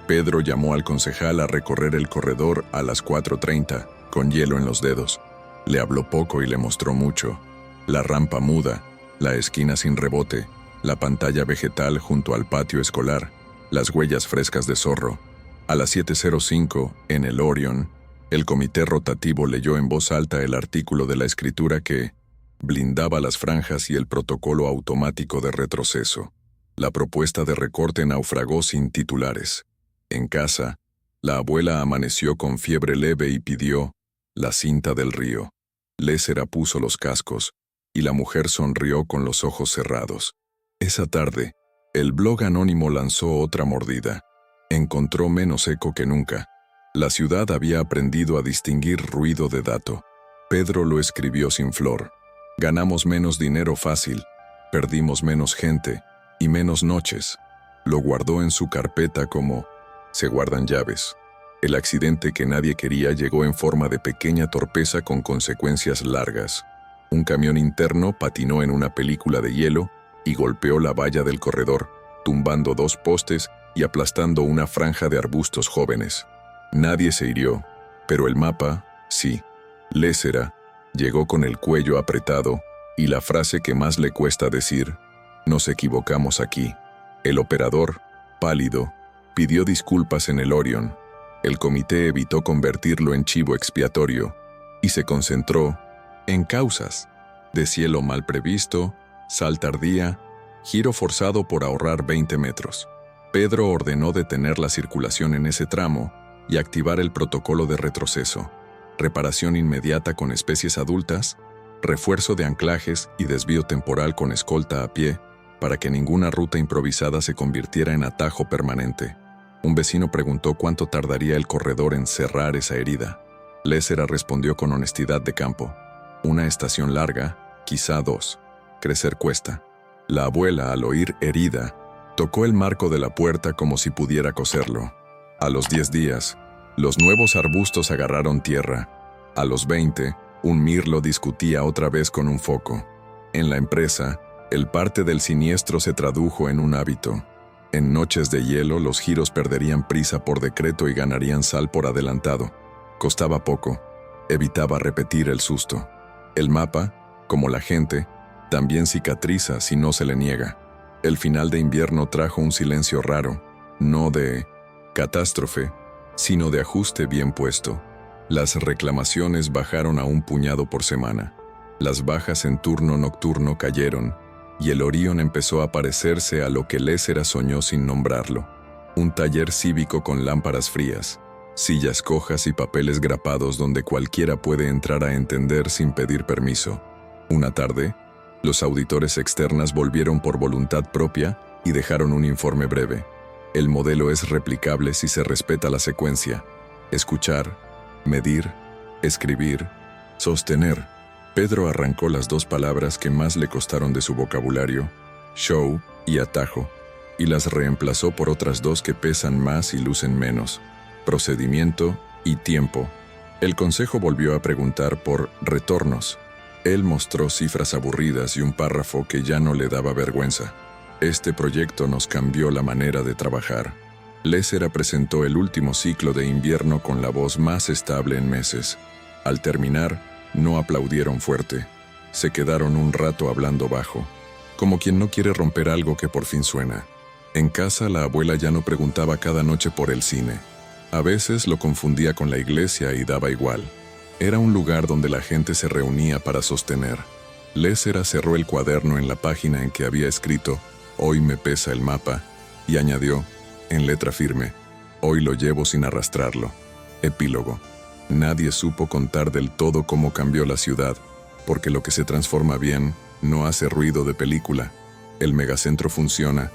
Pedro llamó al concejal a recorrer el corredor a las 4:30, con hielo en los dedos. Le habló poco y le mostró mucho. La rampa muda, la esquina sin rebote, la pantalla vegetal junto al patio escolar, las huellas frescas de zorro. A las 7:05, en el Orion, el comité rotativo leyó en voz alta el artículo de la escritura que blindaba las franjas y el protocolo automático de retroceso. La propuesta de recorte naufragó sin titulares. En casa, la abuela amaneció con fiebre leve y pidió la cinta del río. Léssera puso los cascos, y la mujer sonrió con los ojos cerrados. Esa tarde, el blog anónimo lanzó otra mordida. Encontró menos eco que nunca. La ciudad había aprendido a distinguir ruido de dato. Pedro lo escribió sin flor. Ganamos menos dinero fácil, perdimos menos gente y menos noches. Lo guardó en su carpeta como se guardan llaves. El accidente que nadie quería llegó en forma de pequeña torpeza con consecuencias largas. Un camión interno patinó en una película de hielo y golpeó la valla del corredor, tumbando 2 postes y aplastando una franja de arbustos jóvenes. Nadie se hirió, pero el mapa, sí. Léssera llegó con el cuello apretado y la frase que más le cuesta decir: «Nos equivocamos aquí». El operador, Pálido, pidió disculpas en el Orion. El comité evitó convertirlo en chivo expiatorio y se concentró en causas: deshielo mal previsto, sal tardía, giro forzado por ahorrar 20 metros. Pedro ordenó detener la circulación en ese tramo y activar el protocolo de retroceso, reparación inmediata con especies adultas, refuerzo de anclajes y desvío temporal con escolta a pie para que ninguna ruta improvisada se convirtiera en atajo permanente. Un vecino preguntó cuánto tardaría el corredor en cerrar esa herida. Léssera respondió con honestidad de campo: una estación larga, quizá 2. Crecer cuesta. La abuela, al oír herida, tocó el marco de la puerta como si pudiera coserlo. A los 10 días, los nuevos arbustos agarraron tierra. A los 20, un mirlo discutía otra vez con un foco. En la empresa, el parte del siniestro se tradujo en un hábito. En noches de hielo, los giros perderían prisa por decreto y ganarían sal por adelantado. Costaba poco. Evitaba repetir el susto. El mapa, como la gente, también cicatriza si no se le niega. El final de invierno trajo un silencio raro, no de catástrofe, sino de ajuste bien puesto. Las reclamaciones bajaron a un puñado por semana. Las bajas en turno nocturno cayeron, y el Orion empezó a parecerse a lo que Léssera soñó sin nombrarlo: un taller cívico con lámparas frías, sillas cojas y papeles grapados donde cualquiera puede entrar a entender sin pedir permiso. Una tarde, los auditores externas volvieron por voluntad propia y dejaron un informe breve. El modelo es replicable si se respeta la secuencia: escuchar, medir, escribir, sostener. Pedro arrancó las 2 palabras que más le costaron de su vocabulario, show y atajo, y las reemplazó por otras 2 que pesan más y lucen menos: procedimiento y tiempo. El consejo volvió a preguntar por retornos. Él mostró cifras aburridas y un párrafo que ya no le daba vergüenza. Este proyecto nos cambió la manera de trabajar. Léssera presentó el último ciclo de invierno con la voz más estable en meses. Al terminar, no aplaudieron fuerte. Se quedaron un rato hablando bajo, como quien no quiere romper algo que por fin suena. En casa, la abuela ya no preguntaba cada noche por el cine. A veces lo confundía con la iglesia y daba igual. Era un lugar donde la gente se reunía para sostener. Léssera cerró el cuaderno en la página en que había escrito «Hoy me pesa el mapa» y añadió, en letra firme, «Hoy lo llevo sin arrastrarlo». Epílogo. Nadie supo contar del todo cómo cambió la ciudad, porque lo que se transforma bien no hace ruido de película. El megacentro funciona,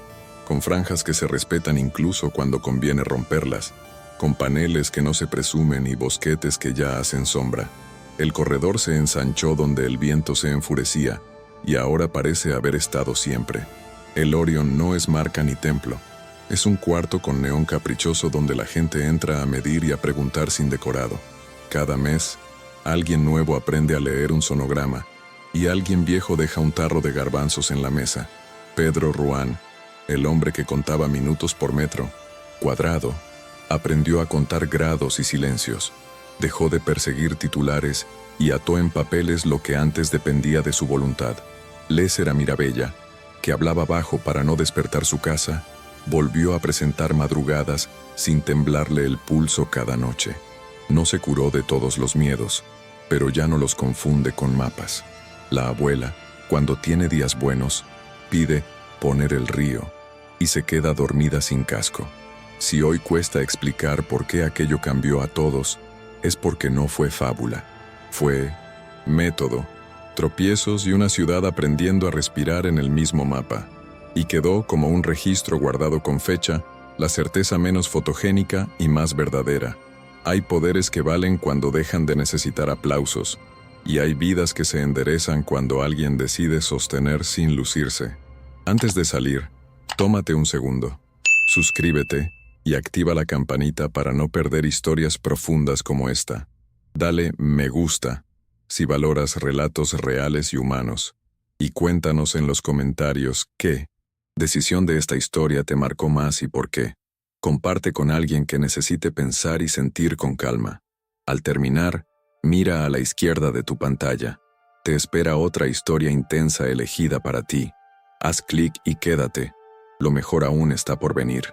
con franjas que se respetan incluso cuando conviene romperlas, con paneles que no se presumen y bosquetes que ya hacen sombra. El corredor se ensanchó donde el viento se enfurecía, y ahora parece haber estado siempre. El Orion no es marca ni templo. Es un cuarto con neón caprichoso donde la gente entra a medir y a preguntar sin decorado. Cada mes, alguien nuevo aprende a leer un sonograma, y alguien viejo deja un tarro de garbanzos en la mesa. Pedro Ruán, el hombre que contaba minutos por metro cuadrado, aprendió a contar grados y silencios. Dejó de perseguir titulares y ató en papeles lo que antes dependía de su voluntad. Léssera Mirabella, que hablaba bajo para no despertar su casa, volvió a presentar madrugadas sin temblarle el pulso cada noche. No se curó de todos los miedos, pero ya no los confunde con mapas. La abuela, cuando tiene días buenos, pide poner el río y se queda dormida sin casco. Si hoy cuesta explicar por qué aquello cambió a todos, es porque no fue fábula. Fue método, tropiezos y una ciudad aprendiendo a respirar en el mismo mapa. Y quedó como un registro guardado con fecha, la certeza menos fotogénica y más verdadera. Hay poderes que valen cuando dejan de necesitar aplausos, y hay vidas que se enderezan cuando alguien decide sostener sin lucirse. Antes de salir, tómate un segundo. Suscríbete y activa la campanita para no perder historias profundas como esta. Dale me gusta si valoras relatos reales y humanos. Y cuéntanos en los comentarios qué decisión de esta historia te marcó más y por qué. Comparte con alguien que necesite pensar y sentir con calma. Al terminar, mira a la izquierda de tu pantalla. Te espera otra historia intensa elegida para ti. Haz clic y quédate. Lo mejor aún está por venir.